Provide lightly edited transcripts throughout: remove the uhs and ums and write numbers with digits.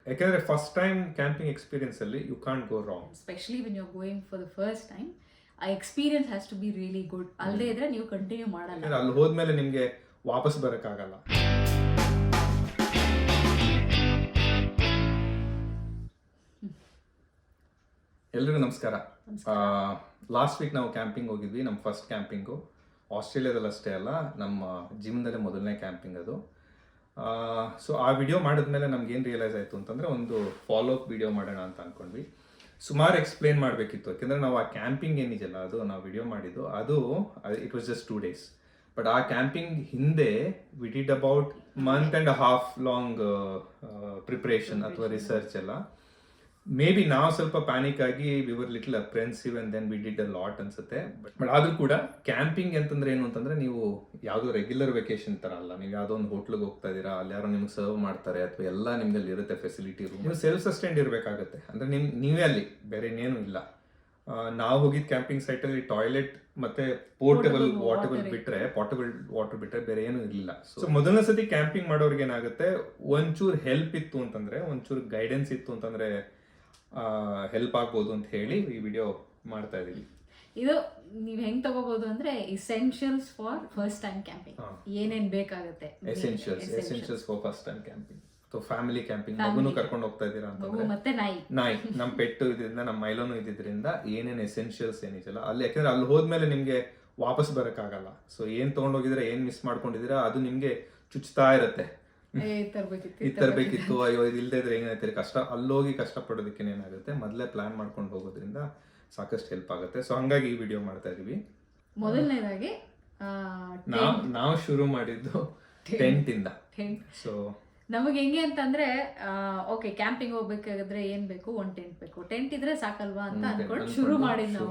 ಯಾಕೆಂದ್ರೆ first time camping experience ಅಲ್ಲಿ you can't go wrong. Especially when you are going for the first time ಆ experience has to be really good. ಅಲ್ಲದೆ ಇದ್ರೆ ನೀವು continue ಮಾಡಲ್ಲ. ಅಲ್ಲಿ ಹೋದ್ಮೇಲೆ ನಿಮ್ಗೆ ವಾಪಸ್ ಬರೋಕ್ಕಾಗಲ್ಲ. ಎಲ್ರಿಗೂ ನಮಸ್ಕಾರ. ಲಾಸ್ಟ್ ವೀಕ್ ನಾವು ಕ್ಯಾಂಪಿಂಗ್ ಹೋಗಿದ್ವಿ. ನಮ್ಮ ಫಸ್ಟ್ ಕ್ಯಾಂಪಿಂಗು ಆಸ್ಟ್ರೇಲಿಯಾದಲ್ಲಿ ಅಷ್ಟೇ ಅಲ್ಲ, ನಮ್ಮ ಜೀವನದಲ್ಲೇ ಮೊದಲನೇ ಕ್ಯಾಂಪಿಂಗ್ ಅದು. ಸೊ ಆ ವಿಡಿಯೋ ಮಾಡಿದ್ಮೇಲೆ ನಮ್ಗೆ ಏನು ರಿಯಲೈಸ್ ಆಯಿತು ಅಂತಂದರೆ, ಒಂದು ಫಾಲೋ ಅಪ್ ವಿಡಿಯೋ ಮಾಡೋಣ ಅಂತ ಅಂದ್ಕೊಂಡ್ವಿ. ಸುಮಾರು ಎಕ್ಸ್ಪ್ಲೇನ್ ಮಾಡಬೇಕಿತ್ತು, ಯಾಕೆಂದರೆ ನಾವು ಆ ಕ್ಯಾಂಪಿಂಗ್ ಏನಿದೆಯಲ್ಲ ಅದು ನಾವು ವಿಡಿಯೋ ಮಾಡಿದ್ದು ಅದು it was just 2 days. But ಆ ಕ್ಯಾಂಪಿಂಗ್ ಹಿಂದೆ we did about month and half long preparation ಅಥವಾ ರಿಸರ್ಚ್ ಎಲ್ಲ. ಮೇ ಬಿ ನಾವು ಸ್ವಲ್ಪ ಪ್ಯಾನಿಕ್ ಆಗಿ we were little apprehensive and then we did a lot ಅನ್ಸುತ್ತೆ. ಬಟ್ ಆದ್ರೂ ಕೂಡ ಕ್ಯಾಂಪಿಂಗ್ ಅಂತಂದ್ರೆ ಏನು ಅಂತಂದ್ರೆ, ನೀವು ಯಾವುದೋ ರೆಗ್ಯುಲರ್ ವೆಕೇಶನ್ ತರ ಅಲ್ಲ. ನೀವು ಯಾವುದೋ ಒಂದು ಹೋಟ್ಲಿಗೆ ಹೋಗ್ತಾ ಇದ್ದೀರಾ, ಅಲ್ಲಿ ಯಾರೋ ನಿಮ್ಗೆ ಸರ್ವ್ ಮಾಡ್ತಾರೆ ಅಥವಾ ಎಲ್ಲ ನಿಮ್ಗೆ ಅಲ್ಲಿ ಇರುತ್ತೆ ಫೆಸಿಲಿಟಿ. ನೀವು ಸೆಲ್ಫ್ ಸಸ್ಟೈನ್ಡ್ ಇರಬೇಕಾಗುತ್ತೆ. ಅಂದ್ರೆ ನೀವೇ ಅಲ್ಲಿ, ಬೇರೆ ಇನ್ನೇನು ಇಲ್ಲ. ನಾವು ಹೋಗಿದ್ದ ಕ್ಯಾಂಪಿಂಗ್ ಸೈಟಲ್ಲಿ ಟಾಯ್ಲೆಟ್ ಮತ್ತೆ ಪೋರ್ಟಬಲ್ ವಾಟರ್ ಬಿಟ್ರೆ ಬೇರೆ ಏನು ಇರಲಿಲ್ಲ. ಸೊ ಮೊದಲನೇ ಸತಿ ಕ್ಯಾಂಪಿಂಗ್ ಮಾಡೋರ್ಗೆ ಏನಾಗುತ್ತೆ, ಒಂಚೂರು ಹೆಲ್ಪ್ ಇತ್ತು ಅಂತಂದ್ರೆ, ಒಂಚೂರು ಗೈಡೆನ್ಸ್ ಇತ್ತು ಅಂತಂದ್ರೆ ಹೆಲ್ಪ್ ಆಗ್ಬೋದು ಅಂತ ಹೇಳಿ ಈ ವಿಡಿಯೋ ಮಾಡ್ತಾ ಇದೀವಿ. ಇದು ನೀವು ಹೆಂಗ್ ತಗೋಬಹುದು ಅಂದ್ರೆ, essentials for first time camping. ಏನೇನ್ ಬೇಕಾಗುತ್ತೆ essentials for first time camping ಅಥವಾ ಫ್ಯಾಮಿಲಿ ಕ್ಯಾಂಪಿಂಗ್. ಮಗುನು ಕರ್ಕೊಂಡು ಹೋಗ್ತಾ ಇದ್ದೀರಾ ಅಂತಂದ್ರೆ, ಮತ್ತೆ ನಾಯಿ ನಮ್ಮ ಪೆಟ್ಟು ಇದರಿಂದ, ನಮ್ಮ ಮೈಲೋನು ಇದ್ದಿದ್ರಿಂದ ಏನೇನು ಎಸೆನ್ಷಿಯಲ್ಸ್ ಏನಿದೆಯಲ್ಲ ಅಲ್ಲಿ, ಯಾಕಂದ್ರೆ ಅಲ್ಲಿ ಹೋದ್ಮೇಲೆ ನಿಮ್ಗೆ ವಾಪಸ್ ಬರೋಕ್ಕಾಗಲ್ಲ. ಸೊ ಏನ್ ತಗೊಂಡೋಗಿದ್ರೆ, ಏನ್ ಮಿಸ್ ಮಾಡ್ಕೊಂಡಿದ್ದೀರಾ ಅದು ನಿಮ್ಗೆ ಚುಚ್ತಾ ಇರುತ್ತೆ. ತರಬೇಕಿತ್ತು, ಅಯ್ಯೋ ಇದು ಇಲ್ಲದೆ ಇದ್ರೆ ಏನಾಯ್ತು ಕಷ್ಟ. ಅಲ್ಲೋಗಿ ಕಷ್ಟಪಡೋದಕ್ಕೆ ಏನಾಗುತ್ತೆ, ಮೊದಲೇ ಪ್ಲಾನ್ ಮಾಡ್ಕೊಂಡು ಹೋಗೋದ್ರಿಂದ ಸಾಕಷ್ಟು ಹೆಲ್ಪ್ ಆಗುತ್ತೆ. ಸೊ ಹಂಗಾಗಿ ಈ ವಿಡಿಯೋ ಮಾಡ್ತಾ ಇದೀವಿ. ಮೊದಲನೇದಾಗಿ ನಾವು ಶುರು ಮಾಡಿದ್ದು ಟೆಂಟ್ ಇಂದ. ಸೊ ನಮಗೆ ಹೆಂಗೆ ಅಂತಂದ್ರೆ, ಓಕೆ ಕ್ಯಾಂಪಿಂಗ್ ಹೋಗ್ಬೇಕಾದ್ರೆ ಏನ್ ಬೇಕು, ಒಂದು ಟೆಂಟ್ ಬೇಕು. ಟೆಂಟ್ ಇದ್ರೆ ಸಾಕಲ್ವಾ ಅಂತ ಅನ್ಕೊಂಡು ಶುರು ಮಾಡಿದ್ದು.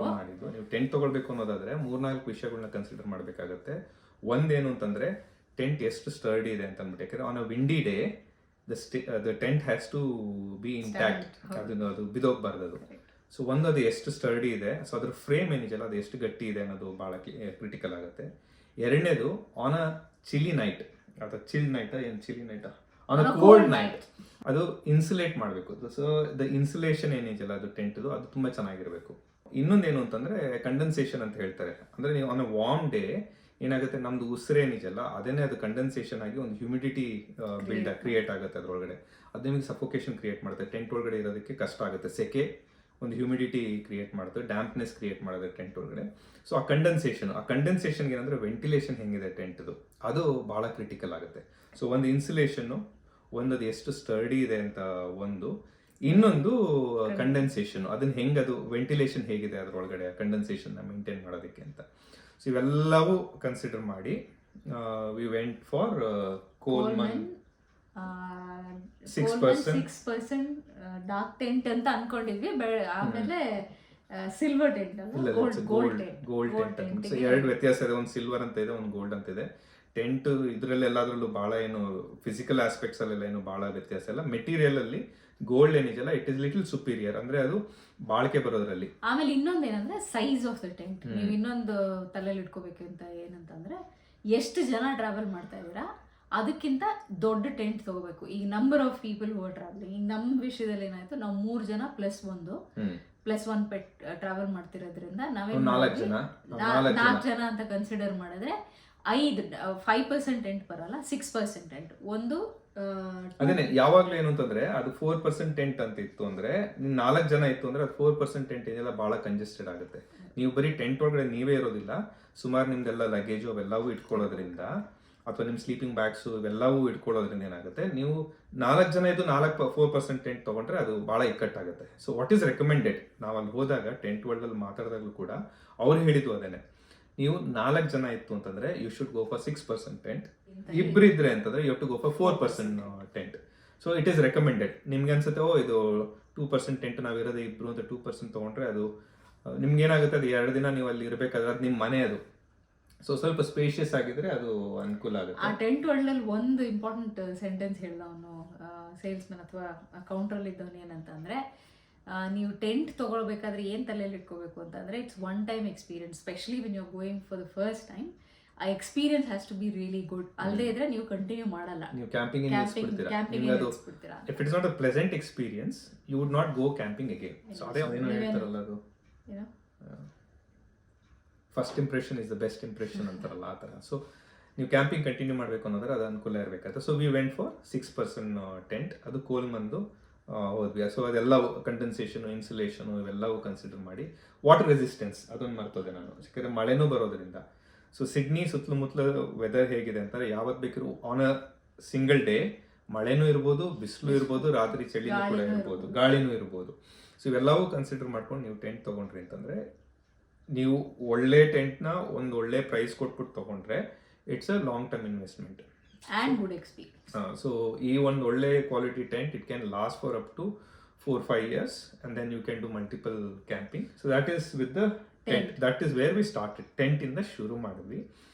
ನೀವು ಟೆಂಟ್ ತಗೊಳ್ಬೇಕು ಅನ್ನೋದಾದ್ರೆ 3-4 ವಿಷಯಗಳನ್ನ ಕನ್ಸಿಡರ್ ಮಾಡ್ಬೇಕಾಗತ್ತೆ. ಒಂದೇನು ಅಂತಂದ್ರೆ, ಟೆಂಟ್ ಎಷ್ಟು ಸ್ಟರ್ಡಿ ಇದೆ ಅಂತ ಅಂದ್ಬಿಟ್ಟು. ಯಾಕಂದ್ರೆ on a windy day the tent has to be intact. ಅದು ಬಿದೋಗ್ಬಾರ್ದು ಅದು. ಸೊ ಅದು ಎಷ್ಟು ಸ್ಟರ್ಡಿ ಇದೆ, ಸೊ ಅದ್ರ ಫ್ರೇಮ್ ಏನಿದೆಯಲ್ಲ ಅದು ಎಷ್ಟು ಗಟ್ಟಿ ಇದೆ ಅನ್ನೋದು ಬಹಳ ಕ್ರಿಟಿಕಲ್ ಆಗುತ್ತೆ. ಎರಡನೇದು, ಆನ್ ಅ ಚಿಲಿ ನೈಟ್ ಅಥವಾ chill night on a cold night ಅದು ಇನ್ಸುಲೇಟ್ ಮಾಡಬೇಕು. ಸೊ ದ ಇನ್ಸುಲೇಷನ್ ಏನಿದೆಯಲ್ಲ ಅದು ಟೆಂಟ್ದು, ಅದು ತುಂಬಾ ಚೆನ್ನಾಗಿರ್ಬೇಕು. ಇನ್ನೊಂದೇನು ಅಂತಂದ್ರೆ ಕಂಡೆನ್ಸೇಷನ್ ಅಂತ ಹೇಳ್ತಾರೆ. ಅಂದ್ರೆ ನೀವು ಆನ್ ಅ ವಾರ್ಮ್ ಡೇ ಏನಾಗುತ್ತೆ, ನಮ್ದು ಉಸಿರು ಏನಿದೆಯಲ್ಲ ಅದೇನೇ ಅದು ಕಂಡೆನ್ಸೇಷನ್ ಆಗಿ ಒಂದು ಹ್ಯೂಮಿಡಿಟಿ ಕ್ರಿಯೇಟ್ ಆಗುತ್ತೆ ಅದ್ರೊಳಗಡೆ. ಅದು ನಿಮಗೆ ಸಫೋಕೇಶನ್ ಕ್ರಿಯೇಟ್ ಮಾಡುತ್ತೆ. ಟೆಂಟ್ ಒಳಗಡೆ ಇರೋದಕ್ಕೆ ಕಷ್ಟ ಆಗುತ್ತೆ. ಸೆಕೆ ಒಂದು ಹ್ಯೂಮಿಡಿಟಿ ಕ್ರಿಯೇಟ್ ಮಾಡುತ್ತೆ, ಡ್ಯಾಂಪ್ನೆಸ್ ಕ್ರಿಯೇಟ್ ಮಾಡುತ್ತೆ ಟೆಂಟ್ ಒಳಗಡೆ. ಸೊ ಆ ಕಂಡೆನ್ಸೇಷನ್ಗೆ ಏನಂದ್ರೆ, ವೆಂಟಿಲೇಷನ್ ಹೆಂಗಿದೆ ಟೆಂಟ್ದು ಅದು ಬಹಳ ಕ್ರಿಟಿಕಲ್ ಆಗುತ್ತೆ. ಸೊ ಒಂದು ಇನ್ಸುಲೇಷನ್ನು, ಅದು ಎಷ್ಟು ಸ್ಟರ್ಡಿ ಇದೆ ಅಂತ ಒಂದು, ಇನ್ನೊಂದು ಕಂಡೆನ್ಸೇಷನ್, ಅದನ್ನ ಹೆಂಗದು ವೆಂಟಿಲೇಷನ್ ಹೇಗಿದೆ ಅದರೊಳಗಡೆ, ಕಂಡೆನ್ಸೇಷನ್ ಮೇಂಟೈನ್ ಮಾಡೋದಕ್ಕೆ ಅಂತ. ಸೊ ಇವೆಲ್ಲವೂ ಕನ್ಸಿಡರ್ ಮಾಡಿ we went for Coleman 6% dark tent ಅಂತ ಅನ್ಕೊಂಡಿದ್ವಿ. ಆಮೇಲೆ ಸಿಲ್ವರ್ ಟೆಂಟ್ ಅಲ್ಲ, ಗೋಲ್ಡ್ ಟೆಂಟ್. ಸೊ 2 ವ್ಯತ್ಯಾಸ ಇದೆ, ಒಂದು ಸಿಲ್ವರ್ ಅಂತ ಇದೆ, ಒಂದು ಗೋಲ್ಡ್ ಅಂತ ಇದೆ. ಟೆಂಟ್ ಇದರಲ್ಲಿ ಎಲ್ಲಾದ್ರಲ್ಲೂ ಬಹಳ ಏನು ಫಿಸಿಕಲ್ ಆಸ್ಪೆಕ್ಟ್ಸ್ ಅಲ್ಲೆಲ್ಲ ಏನು ಬಹಳ ವ್ಯತ್ಯಾಸ ಇಲ್ಲ. ಮೆಟೀರಿಯಲ್ ಅಲ್ಲಿ ಗೋಲ್ಡ್ ಏನಿದೆಯಲ್ಲ ಇಟ್ ಇಸ್ ಲಿಟಲ್ ಸುಪೀರಿಯರ್, ಅಂದ್ರೆ ಅದು ಬಾಳಿಕೆ ಬರೋದ್ರಲ್ಲಿ. ಆಮೇಲೆ ಇನ್ನೊಂದೇನಂದ್ರೆ ಸೈಜ್ ಆಫ್ ದ ಟೆಂಟ್. ನೀವು ಇನ್ನೊಂದು ತಲೆಯಲ್ಲಿ ಇಟ್ಕೋಬೇಕು ಅಂತ ಏನಂತಂದ್ರೆ, ಎಷ್ಟು ಜನ ಟ್ರಾವೆಲ್ ಮಾಡ್ತಾ ಇದ್ದೀರಾ ಅದಕ್ಕಿಂತ ದೊಡ್ಡ ಟೆಂಟ್ ತಗೋಬೇಕು. ಈಗ number of people who are travelling. ಈಗ ನಮ್ಮ ವಿಷಯದಲ್ಲಿ ಏನಾಯ್ತು, ನಾವು 3 ಜನ +1 ಪೆಟ್ ಟ್ರಾವೆಲ್ ಮಾಡ್ತಿರೋದ್ರಿಂದ ನಾವೇ 4 ಜನ ಅಂತ ಕನ್ಸಿಡರ್ ಮಾಡಿದ್ರೆ 5% ಟೆಂಟ್ ಬರಲ್ಲ, 6% ಟೆಂಟ್. ಒಂದು ಅದೇನೆ ಯಾವಾಗ್ಲೂ ಏನು ಅಂತಂದ್ರೆ, ಅದು 4% ಟೆಂಟ್ ಅಂತ ಇತ್ತು ಅಂದ್ರೆ, 4 ಜನ ಇತ್ತು ಅಂದ್ರೆ ಅದು 4% ಟೆಂಟ್ ಏನೆಲ್ಲ ಬಹಳ ಕಂಜೆಸ್ಟೆಡ್ ಆಗುತ್ತೆ. ನೀವು ಬರೀ ಟೆಂಟ್ ಒಳಗಡೆ ನೀವೇ ಇರೋದಿಲ್ಲ, ಸುಮಾರು ನಿಮ್ದೆಲ್ಲ ಲಗೇಜು ಅವೆಲ್ಲವೂ ಇಟ್ಕೊಳ್ಳೋದ್ರಿಂದ, ಅಥವಾ ನಿಮ್ಮ ಸ್ಲೀಪಿಂಗ್ ಬ್ಯಾಗ್ಸು ಇವೆಲ್ಲವೂ ಇಟ್ಕೊಳ್ಳೋದ್ರಿಂದ ಏನಾಗುತ್ತೆ, ನೀವು 4 ಜನ ಇದ್ದು 4% ಟೆಂಟ್ ತಗೊಂಡ್ರೆ ಅದು ಬಹಳ ಇಕ್ಕಟ್ಟಾಗುತ್ತೆ. ಸೊ ವಾಟ್ ಈಸ್ ರೆಕಮೆಂಡೆಡ್, ನಾವು ಅಲ್ಲಿ ಹೋದಾಗ ಟೆಂಟ್ ವರ್ಲ್ಡ್ ಅಲ್ಲಿ ಮಾತಾಡಿದಾಗಲೂ ಕೂಡ ಅವ್ರು ಹೇಳಿದ್ದು ಅದೇನೆ, ನೀವು 4 ಜನ ಇತ್ತು ಅಂತಂದ್ರೆ you should go for 6% tent. ಇಬ್ಬರಿದ್ರೆ ಅಂತಂದ್ರೆ you have to go for 4% tent. So it is recommended. ನಿಮ್ಗೆ ಅನ್ಸುತ್ತೆ, ಇದು 2% ಟೆಂಟ್ ನಾವಿರೋದೇ ಇಬ್ರು ಅಂತ 2% ತಗೊಂಡ್ರೆ ಅದು ನಿಮ್ಗೆ ಏನಾಗುತ್ತೆ, ಅದು 2 ದಿನ ನೀವು ಅಲ್ಲಿ ಇರಬೇಕಾದ್ರೆ ಅದು ನಿಮ್ಮ ಮನೆ ಅದು. ಸೊ ಸ್ವಲ್ಪ ಸ್ಪೇಷಿಯಸ್ ಆಗಿದ್ರೆ ಅದು ಅನುಕೂಲ ಆಗುತ್ತೆ. ಆ ಟೆಂಟ್ ಒಳ್ಳೆಲ್ಲಿ ಒಂದು ಇಂಪಾರ್ಟೆಂಟ್ ಸೆಂಟೆನ್ಸ್ ಹೇಳ್ದ ಅವನು ಸೇಲ್ಸ್ಮನ್ ಅಥವಾ ಕೌಂಟ್ರಲ್ಲಿ ಇದ್ದವನು, ಏನಂತಂದ್ರೆ, ನೀವು ಟೆಂಟ್ ತೊಗೊಳ್ಬೇಕಾದ್ರೆ ಏನು ತಲೆಯಲ್ಲಿ ಇಟ್ಕೋಬೇಕು ಅಂತಂದರೆ, it's one time experience. Specially when you are going for the first time ಆ experience has to be really good. ಅಲ್ಲದೆ ಇದ್ರೆ ನೀವು ಕಂಟಿನ್ಯೂ ಮಾಡಲ್ಲ. ನೀವು camping camping if it's not a pleasant experience you would not go camping again. So ಅದೇ ಏನೋ ಹೇಳ್ತಾರಲ್ಲ ಅದು first impression is the best impression ಅಂತಾರಲ್ಲ ಆ ಥರ. ಸೊ ನೀವು ಕ್ಯಾಂಪಿಂಗ್ ಕಂಟಿನ್ಯೂ ಮಾಡಬೇಕು ಅನ್ನೋದ್ರೆ ಅದು ಅನುಕೂಲ ಇರಬೇಕಾಗುತ್ತೆ. So we went for 6 person tent. ಅದು ಕೋಲ್ಮಂದು ಹೋದ್ವಿ. ಸೊ ಅದೆಲ್ಲ ಕಂಡೆನ್ಸೇಷನು, ಇನ್ಸುಲೇಷನು ಇವೆಲ್ಲವೂ ಕನ್ಸಿಡರ್ ಮಾಡಿ ವಾಟರ್ ರೆಸಿಸ್ಟೆನ್ಸ್ ಅದೊಂದು ಮರ್ತೋದೆ ನಾನು, ಯಾಕಂದರೆ ಮಳೆನೂ ಬರೋದ್ರಿಂದ. ಸೊ ಸಿಡ್ನಿ ಸುತ್ತಮುತ್ತಲ ವೆದರ್ ಹೇಗಿದೆ ಅಂತಾರೆ, ಯಾವತ್ತು ಬೇಕಿರೋ ಆನ್ ಅ ಸಿಂಗಲ್ ಡೇ ಮಳೆನೂ ಇರ್ಬೋದು, ಬಿಸಿಲು ಇರ್ಬೋದು, ರಾತ್ರಿ ಚಳಿನೂ ಕೂಡ ಇರ್ಬೋದು, ಗಾಳಿನೂ ಇರ್ಬೋದು. ಸೊ ಇವೆಲ್ಲವೂ ಕನ್ಸಿಡರ್ ಮಾಡ್ಕೊಂಡು ನೀವು ಟೆಂಟ್ ತೊಗೊಂಡ್ರಿ ಅಂತಂದರೆ, ನೀವು ಒಳ್ಳೆ ಟೆಂಟ್ನ ಒಂದು ಒಳ್ಳೆ ಪ್ರೈಸ್ ಕೊಟ್ಬಿಟ್ಟು ತೊಗೊಂಡ್ರೆ it's a long term investment and good experience. So ಈ ಒಂದು ಒಳ್ಳೆ quality tent it can last for up to 4-5 years and then you can do multiple camping. So that is with the tent. That is where we started. Tent ಇಂದ ಶುರು ಮಾಡಿದ್ವಿ.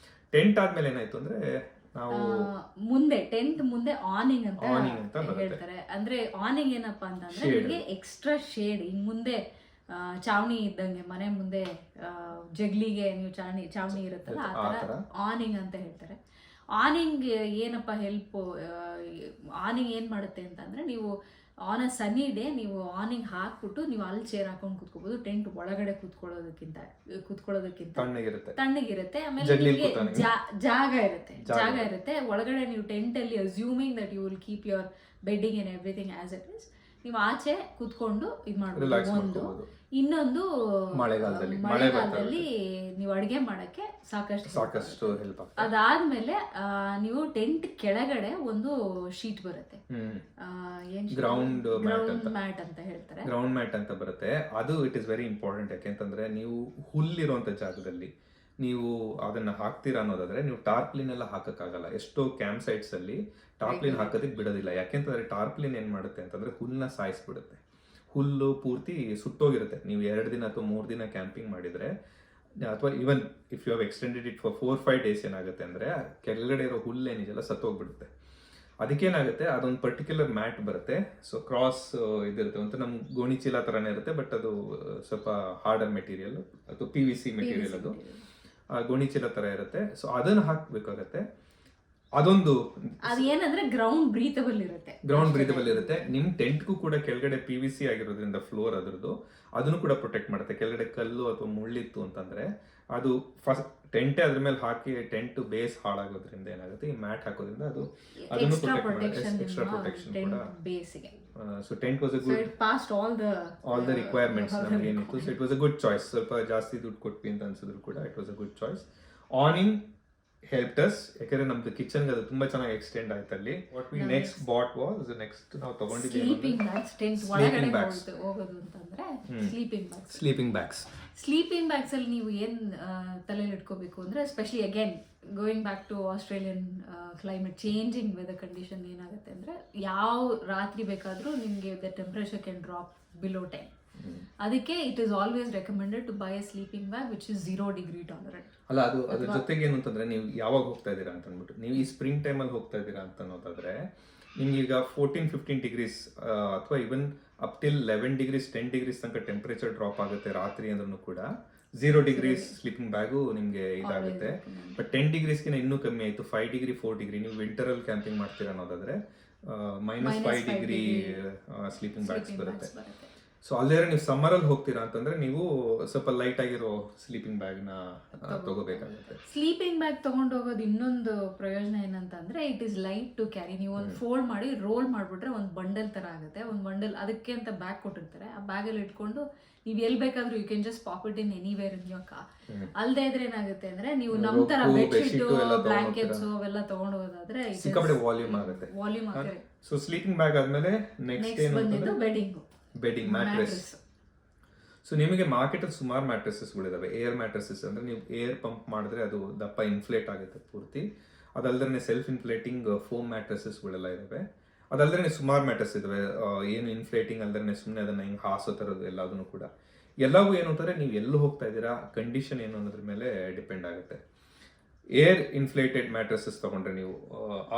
Tent ಆದ್ಮೇಲೆ ಏನಾಯ್ತು ಅಂದ್ರೆ ನಾವು ಮುಂದೆ ಟೆಂಟ್ ಮುಂದೆ ಆನಿಂಗ್ ಅಂತ ಹೇಳ್ತಾರೆ. ಅಂದ್ರೆ ಆನಿಂಗ್ ಏನಪ್ಪಾ ಅಂತಂದ್ರೆ ನಿಮಗೆ ಎಕ್ಸ್ಟ್ರಾ ಶೇಡ್. ಇನ್ ಮುಂದೆ ಚಾವಣಿ ಇದ್ದಂಗೆ ಮನೆ ಮುಂದೆ ಜಗ್ಲಿಗೆ ನೀವು ಚಾವಣಿ ಇರುತ್ತಲ್ಲ ಆ ತರ ಆನಿಂಗ್ ಅಂತ ಹೇಳ್ತಾರೆ. ಆನಿಂಗ್ ಏನಪ್ಪ ಹೆಲ್ಪ್, ಆನಿಂಗ್ ಏನ್ ಮಾಡುತ್ತೆ ಅಂತಂದ್ರೆ, ನೀವು ಆನ್ ಅ ಸನ್ನಿ ಡೇ ನೀವು ಆನಿಂಗ್ ಹಾಕ್ಬಿಟ್ಟು ನೀವು ಅಲ್ಲಿ ಚೇರ್ ಹಾಕೊಂಡು ಕುತ್ಕೋಬಹುದು. ಟೆಂಟ್ ಒಳಗಡೆ ಕುತ್ಕೊಳ್ಳೋದಕ್ಕಿಂತ ತಣ್ಣಗಿರುತ್ತೆ. ಆಮೇಲೆ ನಿಮಗೆ ಜಾಗ ಇರುತ್ತೆ ಒಳಗಡೆ. ನೀವು ಟೆಂಟ್ ಅಲ್ಲಿ assuming that you will keep your bedding and everything as it is. ನೀವು ಆಚೆ ಕುತ್ಕೊಂಡು ಇದು ಮಾಡ್ಬೋದು. ಒಂದು ಇನ್ನೊಂದು ಮಳೆಗಾಲದಲ್ಲಿ ನೀವು ಅಡುಗೆ ಮಾಡಕ್ಕೆ ಸಾಕಷ್ಟು ಹೆಲ್ಪ್. ಅದಾದ್ಮೇಲೆ ನೀವು ಟೆಂಟ್ ಕೆಳಗಡೆ ಒಂದು ಶೀಟ್ ಬರುತ್ತೆ, ಗ್ರೌಂಡ್ ಮ್ಯಾಟ್ ಅಂತ ಹೇಳ್ತಾರೆ. ಗ್ರೌಂಡ್ ಮ್ಯಾಟ್ ಅಂತ ಬರುತ್ತೆ. ಅದು ಇಟ್ ಇಸ್ ವೆರಿ ಇಂಪಾರ್ಟೆಂಟ್. ಯಾಕೆಂತಂದ್ರೆ ನೀವು ಹುಲ್ಲಿರುವಂತ ಜಾಗದಲ್ಲಿ ನೀವು ಅದನ್ನ ಹಾಕ್ತೀರಾ ಅನ್ನೋದಾದ್ರೆ ನೀವು ಟಾರ್ಪ್ಲಿನ್ ಎಲ್ಲ ಹಾಕಕ್ಕಾಗಲ್ಲ. ಎಷ್ಟೋ ಕ್ಯಾಂಪ್ ಸೈಟ್ಸ್ ಅಲ್ಲಿ ಟಾರ್ಪ್ಲಿನ್ ಹಾಕೋದಕ್ಕೆ ಬಿಡೋದಿಲ್ಲ. ಯಾಕೆಂತಂದ್ರೆ ಟಾರ್ಪ್ಲಿನ್ ಏನ್ ಮಾಡುತ್ತೆ ಅಂತಂದ್ರೆ ಹುಲ್ಲನ್ನ ಸಾಯಿಸ್ಬಿಡುತ್ತೆ. ಹುಲ್ಲು ಪೂರ್ತಿ ಸುಟ್ಟೋಗಿರುತ್ತೆ. ನೀವು 2 ದಿನ ಅಥವಾ 3 ದಿನ ಕ್ಯಾಂಪಿಂಗ್ ಮಾಡಿದ್ರೆ, ಅಥವಾ even if you have extended it for 4-5 days ಏನಾಗುತ್ತೆ ಅಂದ್ರೆ ಕೆಳಗಡೆ ಇರೋ ಹುಲ್ಲೇನಿದೆಯಲ್ಲ ಸತ್ತೋಗ್ಬಿಡುತ್ತೆ. ಅದಕ್ಕೇನಾಗುತ್ತೆ, ಅದೊಂದು ಪರ್ಟಿಕ್ಯುಲರ್ ಮ್ಯಾಟ್ ಬರುತ್ತೆ. ಸೊ ಕ್ರಾಸ್ ಇದಿರುತ್ತೆ ಅಂತ ನಮ್ಮ ಗೋಣಿ ಚೀಲ ಥರನೇ ಇರುತ್ತೆ, ಬಟ್ ಅದು ಸ್ವಲ್ಪ ಹಾರ್ಡರ್ ಮೆಟೀರಿಯಲ್ ಅಥವಾ PVC ಮೆಟೀರಿಯಲ್. ಅದು ಗೋಣಿ ಚೀಲ ಥರ ಇರುತ್ತೆ. ಸೊ ಅದನ್ನು ಹಾಕಬೇಕಾಗತ್ತೆ. ಅದೊಂದು ಏನಂದ್ರೆ ಗ್ರೌಂಡ್ ಬ್ರೀತಬಲ್ ಇರುತ್ತೆ. ನಿಮ್ ಟೆಂಟ್ಗೂ ಕೂಡ ಕೆಳಗಡೆ PVC ಆಗಿರೋದ್ರಿಂದ ಫ್ಲೋರ್ ಅದ್ರದ್ದು ಅದನ್ನು ಕೂಡ ಪ್ರೊಟೆಕ್ಟ್ ಮಾಡುತ್ತೆ. ಕೆಳಗಡೆ ಕಲ್ಲು ಅಥವಾ ಮುಳ್ಳಿತ್ತು ಅಂತಂದ್ರೆ ಅದು ಫಸ್ಟ್ ಟೆಂಟೇ ಅದ್ರ ಮೇಲೆ ಹಾಕಿ ಟೆಂಟ್ ಬೇಸ್ ಹಾಳಾಗೋದ್ರಿಂದ ಏನಾಗುತ್ತೆ, ಈ ಮ್ಯಾಟ್ ಹಾಕೋದ್ರಿಂದ ಅದು ಅದನ್ನು ಎಕ್ಸ್ಟ್ರಾ ಪ್ರೊಟೆಕ್ಷನ್ ಕೂಡ ಬೇಸಿಗೆ. So tent was a good, it passed all the requirements ನಮಗೆ ಏನಿತ್ತು. So it was a good choice. ಸ್ವಲ್ಪ ಜಾಸ್ತಿ ದುಡ್ಡು ಕೊಟ್ವಿ ಅಂತ ಅನ್ಸಿದ್ರು ಕೂಡ it was a good choice. Awning helped us, ಯಾಕಂದ್ರೆ ನಮ್ದು ಕಿಚನ್ ಅದು ತುಂಬಾ ಚೆನ್ನಾಗಿ ಎಕ್ಸ್ಟೆಂಡ್ ಆಯ್ತು ಅಲ್ಲಿ. What we next bought was next ನಾವು ತಗೊಂಡಿದ್ದೀವಿ ಸ್ಲೀಪಿಂಗ್ ಬ್ಯಾಗ್ಸ್ ಅಲ್ಲಿ ನೀವು ಏನ್ ತಲೆಯಲ್ಲಿ ಇಟ್ಕೋಬೇಕು ಅಂದ್ರೆ, especially again going back to Australian climate, changing weather condition ಏನಾಗುತ್ತೆ ಅಂದ್ರೆ, ಯಾವ ರಾತ್ರಿ ಬೇಕಾದ್ರೂ ನಿಮ್ಗೆ the temperature can drop below 10. ಅದಕ್ಕೆ it is always recommended to buy a sleeping bag which is 0 degree tolerant. ಅಲ್ಲ, ಅದು ಅದ್ರ ಜೊತೆಗೆ ಏನು ಅಂತಂದ್ರೆ, ನೀವು ಯಾವಾಗ ಹೋಗ್ತಾ ಇದ್ದೀರಾ ಅಂತ ಅಂದ್ಬಿಟ್ಟು, ನೀವು ಈ ಸ್ಪ್ರಿಂಗ್ ಟೈಮಲ್ಲಿ ಹೋಗ್ತಾ ಇದ್ದೀರಾ ಅಂತ ಅನ್ನೋದಾದ್ರೆ ನಿಮ್ಗೆ ಈಗ 14-15 degrees ಅಥವಾ ಇವನ್ ಅಪ್ ಟಿಲ್ 11 degrees 10 degrees ತನಕ ಟೆಂಪರೇಚರ್ ಡ್ರಾಪ್ ಆಗುತ್ತೆ ರಾತ್ರಿ ಅಂದ್ರೂ ಕೂಡ. 0 degrees ಸ್ಲೀಪಿಂಗ್ ಬ್ಯಾಗು ನಿಮಗೆ ಇದಾಗುತ್ತೆ. ಬಟ್ 10 degreesಗಿನ ಇನ್ನೂ ಕಮ್ಮಿ ಆಯಿತು, 5 degree 4 degree ನೀವು ವಿಂಟರಲ್ಲಿ ಕ್ಯಾಂಪಿಂಗ್ ಮಾಡ್ತೀರಾ ಅನ್ನೋದಾದ್ರೆ -5 degree ಸ್ಲೀಪಿಂಗ್ ಬ್ಯಾಗ್ಸ್ ಬರುತ್ತೆ. ಸೊ ಅಲ್ಲೇ ನೀವು ಸಮ್ಮರಲ್ಲಿ ಹೋಗ್ತೀರಾ ಅಂತಂದ್ರೆ ನೀವು ಸ್ವಲ್ಪ ಲೈಟ್ ಆಗಿರೋ ಸ್ಲೀಪಿಂಗ್ ಬ್ಯಾಗ್ನ ತಗೋಬೇಕಾಗುತ್ತೆ. ಸ್ಲೀಪಿಂಗ್ ಬ್ಯಾಗ್ ತಗೊಂಡು ಹೋಗೋದು ಇನ್ನೊಂದು ಪ್ರಯೋಜನ ಏನಂತಂದ್ರೆ, it is light to carry. ನೀವು ಒಂದು ಫೋಲ್ಡ್ ಮಾಡಿ ರೋಲ್ ಮಾಡಿಬಿಟ್ರೆ ಒಂದು ಬಂಡಲ್ ತರ ಆಗುತ್ತೆ. ಒಂದು ಬಂಡಲ್ ಅದಕ್ಕೆ ಅಂತ ಬ್ಯಾಗ್ ಕೊಟ್ಟಿರ್ತಾರೆ. ಆ ಬ್ಯಾಗಲ್ಲಿ ಇಟ್ಕೊಂಡು ನೀವು ಎಲ್ಲಿ ಬೇಕಾದ್ರೂ you can just pop it in anywhere in your car. ಅಲ್ಲದೆ ಇದ್ರೆ ಏನಾಗುತ್ತೆ ಅಂದ್ರೆ, ನೀವು ನಮ್ಮ ತರ ಬೆಡ್ಶೀಟ್ ಬ್ಲಾಂಕೆಟ್ಸ್ ಅವೆಲ್ಲ ತಗೊಂಡು ಹೋಗೋದಾದ್ರೆ ಸಿಕ್ಕಾಪಟ್ಟೆ ವಾಲ್ಯೂಮ್ ಆಗುತ್ತೆ. ಸೊ ಸ್ಲೀಪಿಂಗ್ ಬ್ಯಾಗ್ ಆದ್ಮೇಲೆ ನೆಕ್ಸ್ಟ್ ಏನು, ಬೆಡ್ಡಿಂಗ್ ಮ್ಯಾಟ್ರೆಸ್. ಸೊ ನಿಮಗೆ ಮಾರ್ಕೆಟಲ್ಲಿ ಸುಮಾರು ಮ್ಯಾಟ್ರೆಸಸ್ಗಳಿದಾವೆ. ಏರ್ ಮ್ಯಾಟ್ರೆಸಸ್ ಅಂದರೆ ನೀವು ಏರ್ ಪಂಪ್ ಮಾಡಿದ್ರೆ ಅದು ದಪ್ಪ ಇನ್ಫ್ಲೇಟ್ ಆಗುತ್ತೆ ಪೂರ್ತಿ. ಅದಲ್ಲದೆ ಸೆಲ್ಫ್ ಇನ್ಫ್ಲೇಟಿಂಗ್ ಫೋಮ್ ಮ್ಯಾಟ್ರೆಸಸ್ಗಳೆಲ್ಲ ಇದಾವೆ. ಅದಲ್ಲದೆ ಸುಮಾರು ಮ್ಯಾಟ್ರೆಸ್ ಇದಾವೆ ಏನು ಇನ್ಫ್ಲೇಟಿಂಗ್ ಅಲ್ಲದೆ ಸುಮ್ಮನೆ ಅದನ್ನು ಹಿಂಗೆ ಹಾಸೋ ಥರದ್ದು ಎಲ್ಲದನ್ನು ಕೂಡ. ಎಲ್ಲವೂ ಏನು ಅಂತಂದರೆ ನೀವು ಎಲ್ಲೂ ಹೋಗ್ತಾ ಇದ್ದೀರಾ, ಕಂಡೀಷನ್ ಏನು ಅನ್ನೋದ್ರ ಮೇಲೆ ಡಿಪೆಂಡ್ ಆಗುತ್ತೆ. ಏರ್ ಇನ್ಫ್ಲೇಟೆಡ್ ಮ್ಯಾಟ್ರೆಸಸ್ ತಗೊಂಡ್ರೆ ನೀವು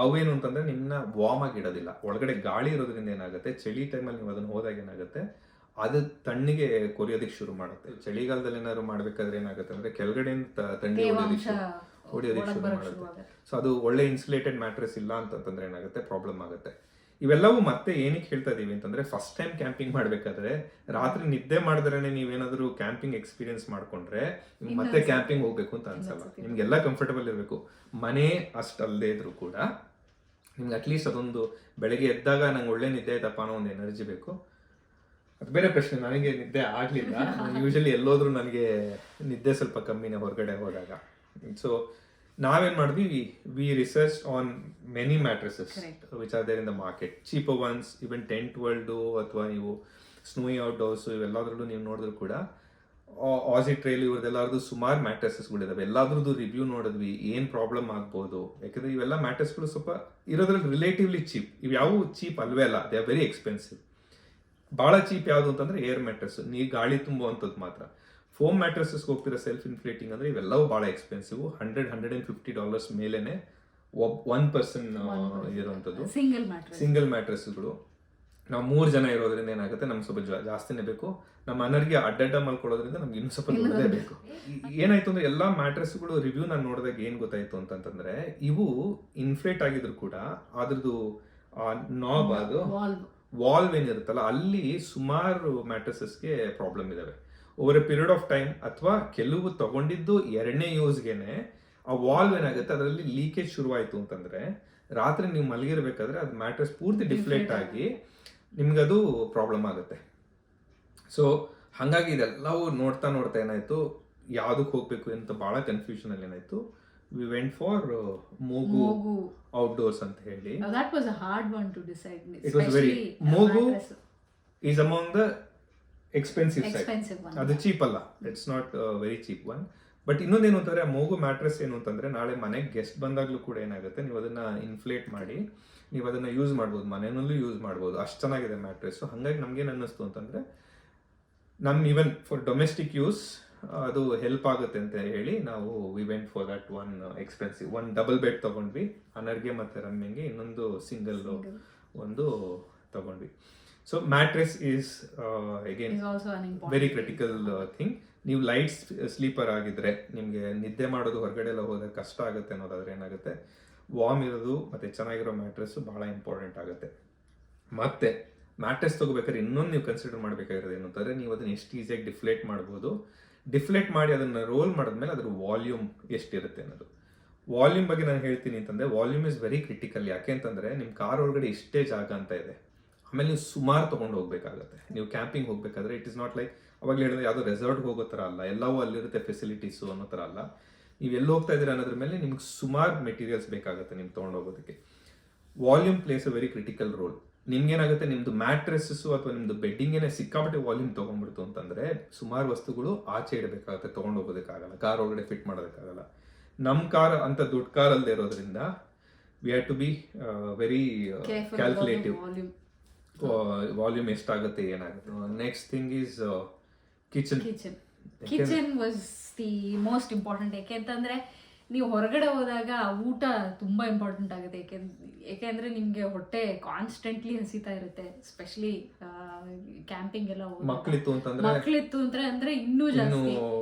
ಅವೇನು ಅಂತಂದ್ರೆ ನಿಮ್ಮನ್ನ ವಾರ್ಮ್ ಆಗಿ ಇಡೋದಿಲ್ಲ. ಒಳಗಡೆ ಗಾಳಿ ಇರೋದ್ರಿಂದ ಏನಾಗುತ್ತೆ, ಚಳಿ ಟೈಮಲ್ಲಿ ನೀವು ಅದನ್ನ ಹೋದಾಗ ಏನಾಗುತ್ತೆ, ಅದು ತಣ್ಣಿಗೆ ಕೊರಿಯೋದಕ್ಕೆ ಶುರು ಮಾಡುತ್ತೆ. ಚಳಿಗಾಲದಲ್ಲಿ ಏನಾದ್ರು ಮಾಡ್ಬೇಕಾದ್ರೆ ಏನಾಗುತ್ತೆ ಅಂದ್ರೆ ಕೆಳಗಡೆ ತಣ್ಣಗೆ ಹೊಡಿಯೋದಕ್ಕೆ ಶುರು ಬರೋಕ್ಕೆ ಮಾಡುತ್ತೆ. ಶುರುವಾಗುತ್ತೆ. ಸೊ ಅದು ಒಳ್ಳೆ ಇನ್ಸುಲೇಟೆಡ್ ಮ್ಯಾಟ್ರೆಸ್ ಇಲ್ಲ ಅಂತಂದ್ರೆ ಏನಾಗುತ್ತೆ, ಪ್ರಾಬ್ಲಮ್ ಆಗುತ್ತೆ. ಇವೆಲ್ಲವೂ ಮತ್ತೆ ಏನಕ್ಕೆ ಹೇಳ್ತಾ ಇದೀವಿ ಅಂತಂದ್ರೆ, ಫಸ್ಟ್ ಟೈಮ್ ಕ್ಯಾಂಪಿಂಗ್ ಮಾಡ್ಬೇಕಾದ್ರೆ ರಾತ್ರಿ ನಿದ್ದೆ ಮಾಡಿದ್ರೇನೆ ನೀವೇನಾದ್ರೂ ಕ್ಯಾಂಪಿಂಗ್ ಎಕ್ಸ್ಪೀರಿಯನ್ಸ್ ಮಾಡ್ಕೊಂಡ್ರೆ ನಿಮ್ಗೆ ಮತ್ತೆ ಕ್ಯಾಂಪಿಂಗ್ ಹೋಗ್ಬೇಕು ಅಂತ ಅನ್ಸಲ್ಲ. ನಿಮ್ಗೆಲ್ಲ ಕಂಫರ್ಟಬಲ್ ಇರಬೇಕು. ಮನೆ ಅಷ್ಟಲ್ಲದೆ ಇದ್ರು ಕೂಡ ನಿಮ್ಗೆ ಅಟ್ಲೀಸ್ಟ್ ಅದೊಂದು ಬೆಳಗ್ಗೆ ಎದ್ದಾಗ ನಂಗೆ ಒಳ್ಳೆ ನಿದ್ದೆ ಆಯ್ತಪ್ಪ ಅನ್ನೋ ಒಂದು ಎನರ್ಜಿ ಬೇಕು. ಅದು ಬೇರೆ ಪ್ರಶ್ನೆ, ನನಗೆ ನಿದ್ದೆ ಆಗಲಿಲ್ಲ. ಯೂಶಲಿ ಎಲ್ಲೋದ್ರೂ ನನಗೆ ನಿದ್ದೆ ಸ್ವಲ್ಪ ಕಮ್ಮಿನೇ ಹೊರಗಡೆ ಹೋದಾಗ. ಸೊ ನಾವೇನ್ ಮಾಡಿದ್ವಿ, we research on many mattresses which are there in the market, cheaper ones, even tent world ಅಥವಾ ನೀವು ಸ್ನೋಯಿ ಔಟ್ಡೋರ್ಸ್ ಇವೆಲ್ಲದ್ರಲ್ಲೂ ನೀವು ನೋಡಿದ್ರು ಕೂಡ ಆಸಿ ಟ್ರೇಲ್ ಇವ್ರದ್ದೆಲ್ಲರದು ಸುಮಾರು ಮ್ಯಾಟ್ರೆಸಸ್ಗಳಿದಾವೆ. ಎಲ್ಲಾದ್ರದ್ದು ರಿವ್ಯೂ ನೋಡಿದ್ವಿ, ಏನು ಪ್ರಾಬ್ಲಮ್ ಆಗ್ಬೋದು. ಯಾಕಂದ್ರೆ ಇವೆಲ್ಲ ಮ್ಯಾಟ್ರೆಸ್ಗಳು ಸ್ವಲ್ಪ ಇರೋದ್ರಲ್ಲಿ ರಿಲೇಟಿವ್ಲಿ ಚೀಪ್. ಇವು ಯಾವ ಚೀಪ್ ಅಲ್ವೇ ಅಲ್ಲ, ದೇ ಆರ್ ವೆರಿ ಎಕ್ಸ್ಪೆನ್ಸಿವ್. ಭಾಳ ಚೀಪ್ ಯಾವುದು ಅಂತಂದ್ರೆ ಏರ್ ಮ್ಯಾಟ್ರೆಸ್, ನೀರು ಗಾಳಿ ತುಂಬುವಂಥದ್ದು ಮಾತ್ರ. ಫೋಮ್ ಮ್ಯಾಟ್ರೆಸಸ್ ಹೋಗ್ತಿರೋ ಸೆಲ್ಫ್ ಇನ್ಫ್ಲೇಟಿಂಗ್ ಅಂದ್ರೆ ಇವೆಲ್ಲವೂ ಭಾಳ ಎಕ್ಸ್ಪೆನ್ಸಿವ್. $150 ಮೇಲೇನೆ ಒನ್ ಪರ್ಸನ್ ಇರುವಂಥದ್ದು ಸಿಂಗಲ್ ಮ್ಯಾಟ್ರೆಸ್ಗಳು. ನಾವು 3 ಜನ ಇರೋದ್ರಿಂದ ಏನಾಗುತ್ತೆ, ನಮ್ಗೆ ಸ್ವಲ್ಪ ಜಾಸ್ತಿನೇ ಬೇಕು. ನಮ್ಮ ಅನರ್ಗೆ ಅಡ್ಡಡ್ಡ ಮಲ್ಕೊಳ್ಳೋದ್ರಿಂದ ನಮ್ಗೆ ಇನ್ನೂ ಸ್ವಲ್ಪ ದೊಡ್ಡದೇ ಬೇಕು. ಏನಾಯ್ತು ಅಂದ್ರೆ ಎಲ್ಲ ಮ್ಯಾಟ್ರೆಸ್ಗಳು ರಿವ್ಯೂ ನಾನು ನೋಡಿದಾಗ ಏನ್ ಗೊತ್ತಾಯ್ತು ಅಂತಂತಂದ್ರೆ, ಇವು ಇನ್ಫ್ಲೇಟ್ ಆಗಿದ್ರು ಕೂಡ ಅದ್ರದ್ದು ನಾಬ್, ಅದು ವಾಲ್ವ್ ಏನಿರುತ್ತಲ್ಲ, ಅಲ್ಲಿ ಸುಮಾರು ಮ್ಯಾಟ್ರೆಸಸ್ಗೆ ಪ್ರಾಬ್ಲಮ್ ಇದಾವೆ. Over A period of time, ಅಥವಾ ಕೆಲವು ತಗೊಂಡಿದ್ದು 2ನೇ ಯೂಸ್ಗೆನೆ ಆ ವಾಲ್ವ್ ಏನಾಗುತ್ತೆ ಅದರಲ್ಲಿ ಲೀಕೇಜ್ ಶುರುವಾಯಿತು ಅಂತಂದ್ರೆ, ರಾತ್ರಿ ನೀವು ಮಲಗಿರ್ಬೇಕಾದ್ರೆ ಅದು ಮ್ಯಾಟ್ರೆಸ್ ಪೂರ್ತಿ ಡಿಫ್ಲೇಟ್ ಆಗಿ ನಿಮ್ಗದು ಪ್ರಾಬ್ಲಮ್ ಆಗುತ್ತೆ. ಸೊ ಹಾಗಾಗಿ ಇದೆಲ್ಲವೂ ನೋಡ್ತಾ ಏನಾಯ್ತು, ಯಾವ್ದಕ್ಕೆ ಹೋಗ್ಬೇಕು ಅಂತ ಬಹಳ ಕನ್ಫ್ಯೂಷನ್ ಅಲ್ಲಿ ಏನಾಯ್ತು. ವಿ ವೆಂಟ್ ಫಾರ್ ಮೂಗು ಔಟ್ಡೋರ್ಸ್ ಅಂತ ಹೇಳಿ. That was a hard one to decide. It was very, ಮೂಗು is among the expensive side. ಅದು ಚೀಪ್ ಅಲ್ಲ, it's not very cheap one. But ಇನ್ನೊಂದೇನು ಅಂತಂದ್ರೆ, ಆ ಮೂಗು ಮ್ಯಾಟ್ರೆಸ್ ಏನು ಅಂತಂದ್ರೆ, ನಾಳೆ ಮನೆಗೆ ಗೆಸ್ಟ್ ಬಂದಾಗ್ಲೂ ಕೂಡ ಏನಾಗುತ್ತೆ, ನೀವು ಅದನ್ನ ಇನ್ಫ್ಲೇಟ್ ಮಾಡಿ ನೀವು ಅದನ್ನ ಯೂಸ್ ಮಾಡ್ಬೋದು, ಮನೆಯಲ್ಲೂ ಯೂಸ್ ಮಾಡ್ಬೋದು. ಅಷ್ಟು ಚೆನ್ನಾಗಿದೆ ಮ್ಯಾಟ್ರೆಸ್. ಹಾಗಾಗಿ ನಮ್ಗೇನು ಅನ್ನಿಸ್ತು ಅಂತಂದ್ರೆ, ಈವನ್ ಫಾರ್ ಡೊಮೆಸ್ಟಿಕ್ ಯೂಸ್ ಅದು ಹೆಲ್ಪ್ ಆಗುತ್ತೆ ಅಂತ ಹೇಳಿ ನಾವು V went for that one expensive. ಒಂದು ಡಬಲ್ ಬೆಡ್ ತಗೊಂಡ್ವಿ ಅನರ್ಗೆ ಮತ್ತೆ ರಮ್ಯಂಗೆ, ಇನ್ನೊಂದು ಸಿಂಗಲ್ ಒಂದು ತಗೊಂಡ್ವಿ. So mattress is again very critical thing. ನೀವು ಲೈಟ್ ಸ್ಲೀಪರ್ ಆಗಿದ್ರೆ, ನಿಮಗೆ ನಿದ್ದೆ ಮಾಡೋದು ಹೊರಗಡೆ ಎಲ್ಲ ಹೋದಾಗ ಕಷ್ಟ ಆಗುತ್ತೆ ಅನ್ನೋದಾದ್ರೆ ಏನಾಗುತ್ತೆ, ವಾರ್ಮ್ ಇರೋದು ಮತ್ತೆ ಚೆನ್ನಾಗಿರೋ ಮ್ಯಾಟ್ರೆಸ್ ಬಹಳ ಇಂಪಾರ್ಟೆಂಟ್ ಆಗುತ್ತೆ. ಮತ್ತೆ ಮ್ಯಾಟ್ರೆಸ್ ತಗೋಬೇಕಾದ್ರೆ ಇನ್ನೊಂದು ನೀವು ಕನ್ಸಿಡರ್ ಮಾಡಬೇಕಾಗಿರೋದು ಏನು ಅಂತಂದ್ರೆ, ನೀವು ಅದನ್ನ ಎಷ್ಟು ಈಸಿಯಾಗಿ ಡಿಫ್ಲೇಟ್ ಮಾಡ್ಬೋದು. ಡಿಫ್ಲೇಟ್ ಮಾಡಿ ಅದನ್ನ ರೋಲ್ ಮಾಡಿದ್ಮೇಲೆ ಅದ್ರ ವಾಲ್ಯೂಮ್ ಎಷ್ಟಿರುತ್ತೆ ಅನ್ನೋದು. ವಾಲ್ಯೂಮ್ ಬಗ್ಗೆ ನಾನು ಹೇಳ್ತೀನಿ ಅಂತಂದ್ರೆ, ವಾಲ್ಯೂಮ್ ಇಸ್ ವೆರಿ ಕ್ರಿಟಿಕಲ್. ಯಾಕೆ ಅಂತಂದ್ರೆ, ನಿಮ್ಮ ಕಾರ್ ಒಳಗಡೆ ಇಷ್ಟೇ ಜಾಗ ಅಂತ ಇದೆ, ಆಮೇಲೆ ನೀವು ಸುಮಾರು ತೊಗೊಂಡು ಹೋಗ್ಬೇಕಾಗುತ್ತೆ. ನೀವು ಕ್ಯಾಂಪಿಂಗ್ ಹೋಗ್ಬೇಕಾದ್ರೆ ಇಟ್ ಇಸ್ ನಾಟ್ ಲೈಕ್ ಅವಾಗಲೇ ಹೇಳಿದ್ರೆ ಯಾವುದೋ ರೆಸಾರ್ಟ್ ಹೋಗೋ ಥರ ಅಲ್ಲ, ಎಲ್ಲವೂ ಅಲ್ಲಿರುತ್ತೆ ಫೆಸಿಲಿಟೀಸು ಅನ್ನೋ ಥರ ಅಲ್ಲ. ನೀವು ಎಲ್ಲಿ ಹೋಗ್ತಾ ಇದ್ದೀರಾ ಅನ್ನೋದ್ರ ಮೇಲೆ ನಿಮ್ಗೆ ಸುಮಾರು ಮೆಟೀರಿಯಲ್ಸ್ ಬೇಕಾಗುತ್ತೆ ನಿಮ್ಗೆ ತೊಗೊಂಡು ಹೋಗೋದಕ್ಕೆ. Volume plays a very critical role. ನಿಮ್ಗೇನಾಗುತ್ತೆ, ನಿಮ್ದು ಮ್ಯಾಟ್ರೆಸ್ಸು ಅಥವಾ ನಿಮ್ದು ಬೆಡ್ಡಿಂಗೇನೆ ಸಿಕ್ಕಾಪಟ್ಟೆ ವಾಲ್ಯೂಮ್ ತೊಗೊಂಡ್ಬಿಡ್ತು ಅಂತಂದ್ರೆ, ಸುಮಾರು ವಸ್ತುಗಳು ಆಚೆ ಇಡಬೇಕಾಗುತ್ತೆ, ತೊಗೊಂಡು ಹೋಗೋದಕ್ಕಾಗಲ್ಲ, ಕಾರ್ ಒಳಗಡೆ ಫಿಟ್ ಮಾಡೋದಕ್ಕಾಗಲ್ಲ. ನಮ್ಮ ಕಾರ್ ಅಂತ ದೊಡ್ಡ ಕಾರ್ ಅಲ್ಲದೆ ಇರೋದ್ರಿಂದ we have to be very calculative. Volume ಎಷ್ಟಾಗುತ್ತೆ, ಏನಾಗುತ್ತೆ. Next thing is kitchen was the most important. ಯಾಕೆಂತಂದ್ರೆ ನೀವು ಹೊರಗಡೆ ಹೋದಾಗ ಊಟ ತುಂಬಾ ಇಂಪಾರ್ಟೆಂಟ್ ಆಗುತ್ತೆ. ಯಾಕೆಂದ್ರೆ ನಿಮ್ಗೆ ಹೊಟ್ಟೆ ಕಾನ್ಸ್ಟೆಂಟ್ಲಿ ಹಸಿತಾ ಇರುತ್ತೆ, ಸ್ಪೆಷಲಿ ಕ್ಯಾಂಪಿಂಗ್ ಎಲ್ಲ ಮಕ್ಕಳಿತ್ತು ಅಂದ್ರೆ ಇನ್ನೂ ಜಾಸ್ತಿ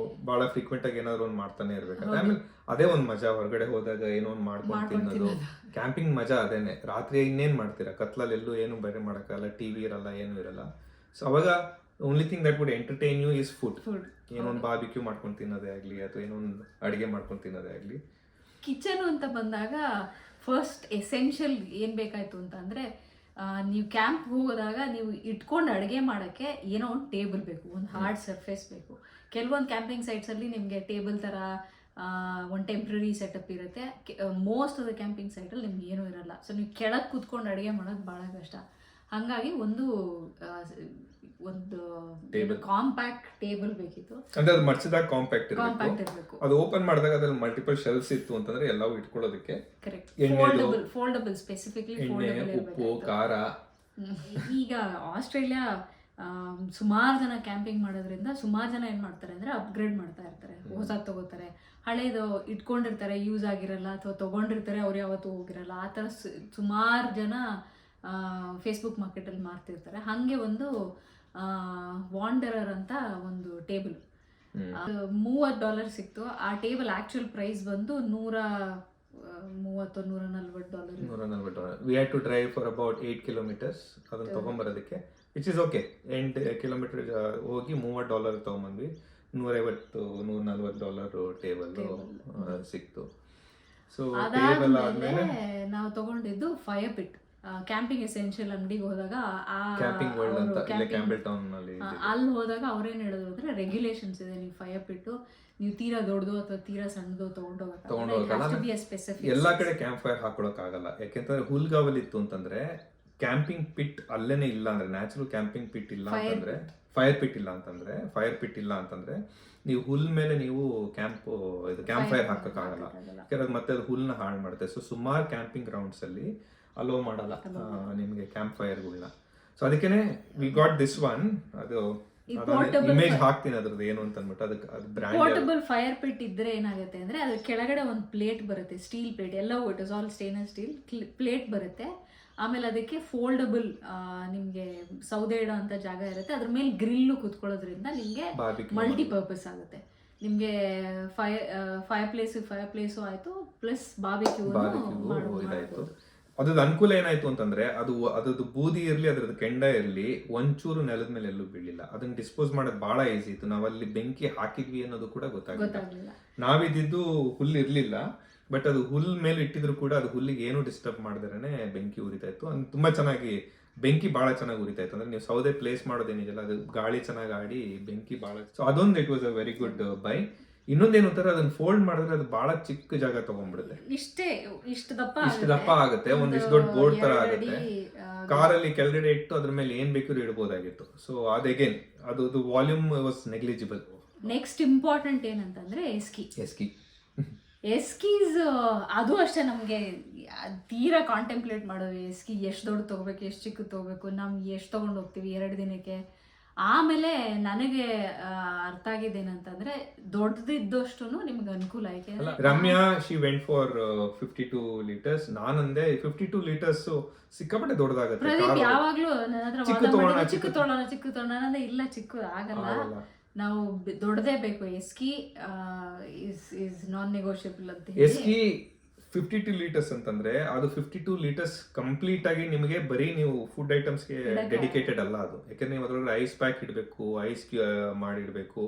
ಬಹಳ ಫ್ರೀಕ್ವೆಂಟ್ ಆಗಿ ಏನಾದ್ರು ಒಂದು ಮಾಡ್ತಾನೆ ಇರ್ಬೇಕು. ಆಮೇಲೆ ಅದೇ ಒಂದ್ ಮಜಾ, ಹೊರಗಡೆ ಹೋದಾಗ ಏನೋ ಒಂದು ಮಾಡ್ಕೊಂಡು ತಿನ್ನೋದು. ಕ್ಯಾಂಪಿಂಗ್ ಮಜಾ ಅದೇನೆ. ರಾತ್ರಿ ಇನ್ನೇನ್ ಮಾಡ್ತೀರಾ, ಕತ್ಲಲ್ಲಿ ಎಲ್ಲೂ ಏನು ಬೇರೆ ಮಾಡಕ್ಕಾಗಲ್ಲ, ಟಿವಿ ಇರಲ್ಲ, ಏನು ಇರಲ್ಲ. ಸೊ ಅವಾಗ only thing that would entertain you is food. ಏನೊಂದು ಬಾರ್ಬಿಕ್ಯೂ ಮಾಡ್ಕೊಂಡು ತಿನ್ನೋದೇ ಆಗಲಿ ಅಥವಾ ಏನೊಂದು ಅಡುಗೆ ಮಾಡ್ಕೊಂಡು ತಿನ್ನೋದೇ ಆಗಲಿ. ಕಿಚನ್ ಅಂತ ಬಂದಾಗ ಫಸ್ಟ್ ಎಸೆನ್ಷಿಯಲ್ ಏನು ಬೇಕಾಯಿತು ಅಂತಂದರೆ, ನೀವು ಕ್ಯಾಂಪ್ ಹೋಗೋದಾಗ ನೀವು ಇಟ್ಕೊಂಡು ಅಡುಗೆ ಮಾಡೋಕ್ಕೆ ಏನೋ ಒಂದು ಟೇಬಲ್ ಬೇಕು, ಒಂದು ಹಾರ್ಡ್ ಸರ್ಫೇಸ್ ಬೇಕು. ಕೆಲವೊಂದು ಕ್ಯಾಂಪಿಂಗ್ ಸೈಟ್ಸಲ್ಲಿ ನಿಮಗೆ ಟೇಬಲ್ ಥರ ಒಂದು ಟೆಂಪ್ರರಿ ಸೆಟಪ್ ಇರುತ್ತೆ. ಮೋಸ್ಟ್ ಆಫ್ ದ ಕ್ಯಾಂಪಿಂಗ್ ಸೈಟಲ್ಲಿ ನಿಮ್ಗೆ ಏನೂ ಇರಲ್ಲ. ಸೊ ನೀವು ಕೆಳಗೆ ಕೂತ್ಕೊಂಡು ಅಡುಗೆ ಮಾಡೋದು ಭಾಳ ಕಷ್ಟ. ಹಾಗಾಗಿ ಒಂದು ಕಾಂಪ್ಯಾಕ್ಟ್ ಟೇಬಲ್ ಬೇಕಿತ್ತು. ಅಂದ್ರೆ ಅದು ಮಡ್ಚಿದಾಗ ಕಾಂಪ್ಯಾಕ್ಟ್ ಇರಬೇಕು. ಅದು ಓಪನ್ ಮಾಡಿದಾಗ ಅದ್ರಲ್ಲಿ ಮಲ್ಟಿಪಲ್ ಶೆಲ್ಫ್ಸ್ ಇತ್ತು ಅಂತಂದ್ರೆ ಎಲ್ಲವೂ ಇಟ್ಕೊಳ್ಳೋದಕ್ಕೆ. ಫೋಲ್ಡಬಲ್, ಸ್ಪೆಸಿಫಿಕ್ಲಿ ಉಪ್ಪು, ಖಾರ. ಈಗ ಆಸ್ಟ್ರೇಲಿಯಾ ಸುಮಾರು ಜನ ಕ್ಯಾಂಪಿಂಗ್ ಮಾಡೋದ್ರಿಂದ ಸುಮಾರು ಜನ ಏನ್ ಮಾಡ್ತಾರೆ ಅಂದ್ರೆ ಅಪ್ಗ್ರೇಡ್ ಮಾಡ್ತಾ ಇರ್ತಾರೆ, ಹೊಸದು ತಗೋತಾರೆ, ಹಳೇದು ಇಟ್ಕೊಂಡಿರ್ತಾರೆ, ಯೂಸ್ ಆಗಿರಲ್ಲ, ಅಥವಾ ತಗೊಂಡಿರ್ತಾರೆ ಅವ್ರು ಯಾವತ್ತೂ ಹೋಗಿರಲ್ಲ. ಆ ಥರ ಸುಮಾರು ಜನ ಫೇಸ್ಬುಕ್ ಮಾರ್ಕೆಟಲ್ಲಿ ಮಾರ್ತಿರ್ತಾರೆ. ಹಾಗೆ ಒಂದು ವಾಂಡರರ್ ಅಂತ ಒಂದು ಟೇಬಲ್, $30 ಸಿಕ್ತು. ಆ ಟೇಬಲ್ ಆಕ್ಚುಯಲ್ ಪ್ರೈಸ್ ಬಂದು $140 we had to drive for about 8 kilometers ಅದನ್ನ ತಗೊಂಬರೋದಕ್ಕೆ, ವಿಚ್ ಇಸ್ ಓಕೆ. 8 kilometer ಹೋಗಿ $30 ತಗೊಂಬಂದ್ವಿ. $150-140 ಟೇಬಲ್ ಸಿಕ್ತು. ಸೊ ಟೇಬಲ್ ಆದ್ಮೇಲೆ ನಾವು ತಗೊಂಡಿದ್ದು ಫೈರ್ ಪಿಟ್. ಕ್ಯಾಂಪಿಂಗ್ ಎಸೆನ್ಷಿಯಲ್ ಅಂಗಡಿಗೆ ಹೋದಾಗ ಕ್ಯಾಂಪಿಂಗ್ ವರ್ಲ್ಡ್ ಅಂತ ಇಲ್ಲೇ ಕ್ಯಾಂಬೆಲ್ ಟೌನ್ ನಲ್ಲಿ ಅಲ್ಲಿ ಹೋದಾಗ ಅವ್ರೇನ್ ಹೇಳಿದ್ರು ಅಂದ್ರೆ ರೆಗ್ಯುಲೇಷನ್ಸ್ ಇದೆ, ನೀವು ಫೈರ್ ಪಿಟ್ಟು ನೀವು ತೀರಾ ದೊಡ್ಡದು ಅಥವಾ ತೀರಾ ಸಣ್ಣದು ತಗೊಂಡೋಗಲ್ಲ. ಎಲ್ಲಾ ಕಡೆ ಕ್ಯಾಂಪ್ ಫೈರ್ ಹಾಕೊಳಕ್ ಆಗಲ್ಲ. ಯಾಕೆಂತಂದ್ರೆ ಹುಲ್ಗಾವಲ್ ಇತ್ತು ಅಂತಂದ್ರೆ ಕ್ಯಾಂಪಿಂಗ್ ಪಿಟ್ ಅಲ್ಲೇನೆ ಇಲ್ಲ ಅಂದ್ರೆ, ನ್ಯಾಚುರಲ್ ಕ್ಯಾಂಪಿಂಗ್ ಪಿಟ್ ಇಲ್ಲ ಅಂತಂದ್ರೆ, ಫೈರ್ ಪಿಟ್ ಇಲ್ಲ ಅಂತಂದ್ರೆ ನೀವು ಹುಲ್ ಮೇಲೆ ನೀವು ಕ್ಯಾಂಪ್ ಫೈರ್ ಹಾಕಕ್ಕಾಗಲ್ಲ. ಯಾಕಂದ್ರೆ ಮತ್ತೆ ಅದು ಹುಲ್ನ ಹಾಳು ಮಾಡುತ್ತೆ. ಸೊ ಸುಮಾರು ಕ್ಯಾಂಪಿಂಗ್ ಗ್ರೌಂಡ್ಸ್ ಅಲ್ಲಿ ಅಲೋ ಮಾಡಲ್ಲ ನಿಮ್ಗೆ ಕ್ಯಾಂಪ್ ಫೈರ್ಗಳನ್ನ. ಸೊ ಅದಕ್ಕೇನೆ ವಿ ಗಾಟ್ ದಿಸ್ ಒನ್. ಅದು ಇಮೇಜ್ ಹಾಕ್ತೀನಿ ಅದ್ರದ್ದು ಏನು ಅಂತ ಅಂದ್ಬಿಟ್ಟು. ಅದಕ್ಕೆ ಅದು ಬ್ರ್ಯಾಂಡ್ ಪೋರ್ಟಬಲ್ ಫೈರ್ ಪಿಟ್ ಇದ್ರೆ ಏನಾಗುತ್ತೆ ಅಂದ್ರೆ ಅದ್ರ ಕೆಳಗಡೆ ಒಂದು ಪ್ಲೇಟ್ ಬರುತ್ತೆ, ಸ್ಟೀಲ್ ಪ್ಲೇಟ್, ಎಲ್ಲವೂ it is all stainless steel plate ಬರುತ್ತೆ. ಆಮೇಲೆ ಅದಕ್ಕೆ ಫೋಲ್ಡಬಲ್ ನಿಮ್ಗೆ ಸೌದೆ ಇಡೋ ಅಂತ ಜಾಗ ಇರುತ್ತೆ. ಅದ್ರ ಮೇಲೆ ಗ್ರಿಲ್ಲು ಕುತ್ಕೊಳ್ಳೋದ್ರಿಂದ ನಿಮ್ಗೆ ಮಲ್ಟಿಪರ್ಪಸ್ ಆಗುತ್ತೆ. ನಿಮ್ಗೆ ಫೈರ್ ಪ್ಲೇಸು ಆಯ್ತು, ಪ್ಲಸ್ ಬಾರ್ಬಿಕ್ಯೂ ಇದಾಯ್ತು. ಅದ್ರದ್ದು ಅನುಕೂಲ ಏನಾಯ್ತು ಅಂತಂದ್ರೆ ಅದ್ರದ್ದು ಬೂದಿ ಇರ್ಲಿ, ಅದ್ರದ್ದು ಕೆಂಡ ಇರ್ಲಿ, ಒಂಚೂರು ನೆಲದ ಮೇಲೆ ಎಲ್ಲೂ ಬೀಳಿಲ್ಲ. ಅದನ್ನ ಡಿಸ್ಪೋಸ್ ಮಾಡೋದು ಬಹಳ ಈಸಿ ಇತ್ತು. ನಾವಲ್ಲಿ ಬೆಂಕಿ ಹಾಕಿದ್ವಿ ಅನ್ನೋದು ಕೂಡ ಗೊತ್ತಾಗಲಿಲ್ಲ. ನಾವಿದ್ದು ಹುಲ್ಲು ಇರ್ಲಿಲ್ಲ, ಬಟ್ ಅದು ಹುಲ್ ಮೇಲೆ ಇಟ್ಟಿದ್ರು ಕೂಡ ಅದು ಹುಲ್ಲಿಗೆ ಏನು ಡಿಸ್ಟರ್ಬ್ ಮಾಡಿದ್ರೇನೆ ಬೆಂಕಿ ಉರಿತಾ ಇತ್ತು. ಅದು ತುಂಬಾ ಚೆನ್ನಾಗಿ ಬೆಂಕಿ ಬಹಳ ಚೆನ್ನಾಗಿ ಉರಿತಾ ಇತ್ತು. ಅಂದ್ರೆ ನೀವು ಸೌದೆ ಪ್ಲೇಸ್ ಮಾಡೋದೇನಿದೆಯಲ್ಲ, ಅದು ಗಾಳಿ ಚೆನ್ನಾಗಿ ಆಡಿ ಬೆಂಕಿ ಬಹಳ. ಸೊ ಅದೊಂದು it was a very good bye. ಇನ್ನೊಂದೇನು ಅಂತಾರೆ, ಅದನ್ನ ಫೋಲ್ಡ್ ಮಾಡಿದ್ರೆ ಅದು ಬಹಳ ಚಿಕ್ಕ ಜಾಗ ತಗೊಂಡ್ಬಿಡುತ್ತೆ. ಇಷ್ಟು ದಪ್ಪ ಆಗುತ್ತೆ, ಒಂದಿಷ್ಟು ದೊಡ್ಡ ಬೋರ್ಡ್ ತರ ಆಗುತ್ತೆ. ಕಾರಲ್ಲಿ ಕೆಳಗಡೆ ಇಟ್ಟು ಅದ್ರ ಮೇಲೆ ಏನ್ ಬೇಕಾದ್ರೂ ಇಡಬಹುದಾಗಿತ್ತು. ಸೊ ಅದೇಗೇನ್ ಅದು volume was negligible. Next important ಏನಂತಂದ್ರೆ ಎಸ್ಕೀಸ್ ಅದು ಅಷ್ಟೇ. ನಮಗೆ ತೀರಾ ಕಾಂಟೆಂಪ್ಲೇಟ್ ಮಾಡೋದು, ಎಸ್ಕಿ ಎಷ್ಟು ದೊಡ್ಡ ತಗೋಬೇಕು, ಎಷ್ಟು ಚಿಕ್ಕ ತಗೋಬೇಕು, ನಮ್ಗೆ ಎಷ್ಟು ತಗೊಂಡು ಹೋಗ್ತೀವಿ 2 ದಿನಕ್ಕೆ. ಆಮೇಲೆ ನನಗೆ ಅರ್ಥ ಆಗಿದ್ದೇನಂತಂದ್ರೆ ದೊಡ್ಡದಿದ್ದಷ್ಟು ನಿಮ್ಗೆ ಅನುಕೂಲ ಐತೆ. Ramya she went for 52 liters. ನಾನಂದೆ 52 liters ಸಿಕ್ಕಾಪಟ್ಟೆ ದೊಡ್ಡದಾಗುತ್ತೆ. ಪ್ರದೀಪ್ ಯಾವಾಗ್ಲೂ ನನ್ನ ಹತ್ರ ಚಿಕ್ಕ ತೊಗೊಳೋಣ ಅಂದ್ರೆ ಇಲ್ಲ, ಚಿಕ್ಕದು ಆಗಲ್ಲ, ನಾವು ದೊಡ್ಡದೇ ಬೇಕು. ಎಸ್ಕಿ ಇಸ್ ನಾನ್ ನೆಗೋಷಿಯಬಲ್ ಅಂತ. ಎಸ್ಕಿ 52 liters ಅಂತಂದ್ರೆ ಅದು 52 liters ಕಂಪ್ಲೀಟ್ ಆಗಿ ನಿಮಗೆ ಬರೀ ನೀವು ಫುಡ್ ಐಟಮ್ಸ್ಗೆ ಡೆಡಿಕೇಟೆಡ್ ಅಲ್ಲ ಅದು. ಯಾಕಂದ್ರೆ ನೀವು ಅದ್ರೊಳಗೆ ಐಸ್ ಪ್ಯಾಕ್ ಇಡಬೇಕು, ಐಸ್ ಮಾಡಿಡಬೇಕು.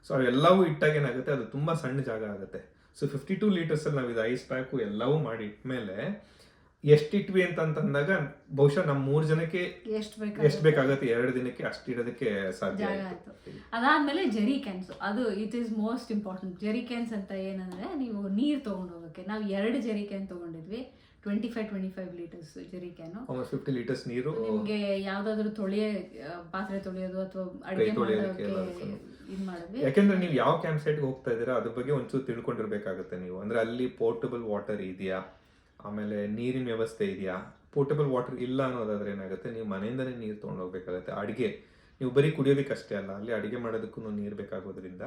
ಸೊ ಅವೆಲ್ಲವೂ ಇಟ್ಟಾಗ ಏನಾಗುತ್ತೆ, ಅದು ತುಂಬಾ ಸಣ್ಣ ಜಾಗ ಆಗುತ್ತೆ. ಸೊ 52 liters ಅಲ್ಲಿ ನಾವು ಇದು ಐಸ್ ಪ್ಯಾಕು ಎಲ್ಲವೂ ಮಾಡಿ ಇಟ್ಮೇಲೆ ಎಷ್ಟಿಟ್ವಿ ಅಂತಂದಾಗ ಬಹುಶಃ ನಮ್ಮ 3 ಜನಕ್ಕೆ ಎಷ್ಟು ಬೇಕಾಗತ್ತೆ 2 ದಿನಕ್ಕೆ ಅಷ್ಟು ಇಡೋದಕ್ಕೆ ಸಾಧ್ಯ ಆಯ್ತು. ಅದಾದ್ಮೇಲೆ ಜೆರಿ ಕ್ಯಾನ್ಸ್, ಅದು it is most important. Jerry cans ಅಂತ ಏನಂದ್ರೆ ನೀವು ನೀರು ತಗೊಂಡು ಹೋಗಕ್ಕೆ. ನಾವು 2 ಜೆರಿ ಕ್ಯಾನ್ ತಗೊಂಡಿದ್ವಿ, 25 liters ಜೆರಿ ಕ್ಯಾನು, 50 liters ನೀರು. ನಿಮ್ಗೆ ಯಾವ್ದಾದ್ರು ಪಾತ್ರೆ ತೊಳೆಯೋದು ಅಥವಾ ಅಡುಗೆ ಮಾಡೋದಕ್ಕೆ ಇದು ಮಾಡಿದ್ವಿ. ಯಾಕಂದ್ರೆ ನೀವು ಯಾವ ಕ್ಯಾಂಪ್ ಸೈಟ್ಗೆ ಹೋಗ್ತಾ ಇದ್ದೀರಾ ಅದ್ರ ಬಗ್ಗೆ ಒಂಚೂರು ತಿಳ್ಕೊಂಡಿರ್ಬೇಕಾಗುತ್ತೆ ನೀವು. ಅಂದ್ರೆ ಅಲ್ಲಿ ಪೋರ್ಟಬಲ್ ವಾಟರ್ ಇದೆಯಾ, ಆಮೇಲೆ ನೀರಿನ ವ್ಯವಸ್ಥೆ ಇದೆಯಾ. ಪೋರ್ಟಬಲ್ ವಾಟರ್ ಇಲ್ಲ ಅನ್ನೋದಾದ್ರೆ ಏನಾಗುತ್ತೆ, ನೀವು ಮನೆಯಿಂದನೇ ನೀರು ತೊಗೊಂಡೋಗ್ಬೇಕಾಗುತ್ತೆ. ಅಡುಗೆ ನೀವು ಬರೀ ಕುಡಿಯೋದಕ್ಕೆ ಅಷ್ಟೇ ಅಲ್ಲ, ಅಲ್ಲಿ ಅಡುಗೆ ಮಾಡೋದಕ್ಕೂ ನೀರು ಬೇಕಾಗೋದ್ರಿಂದ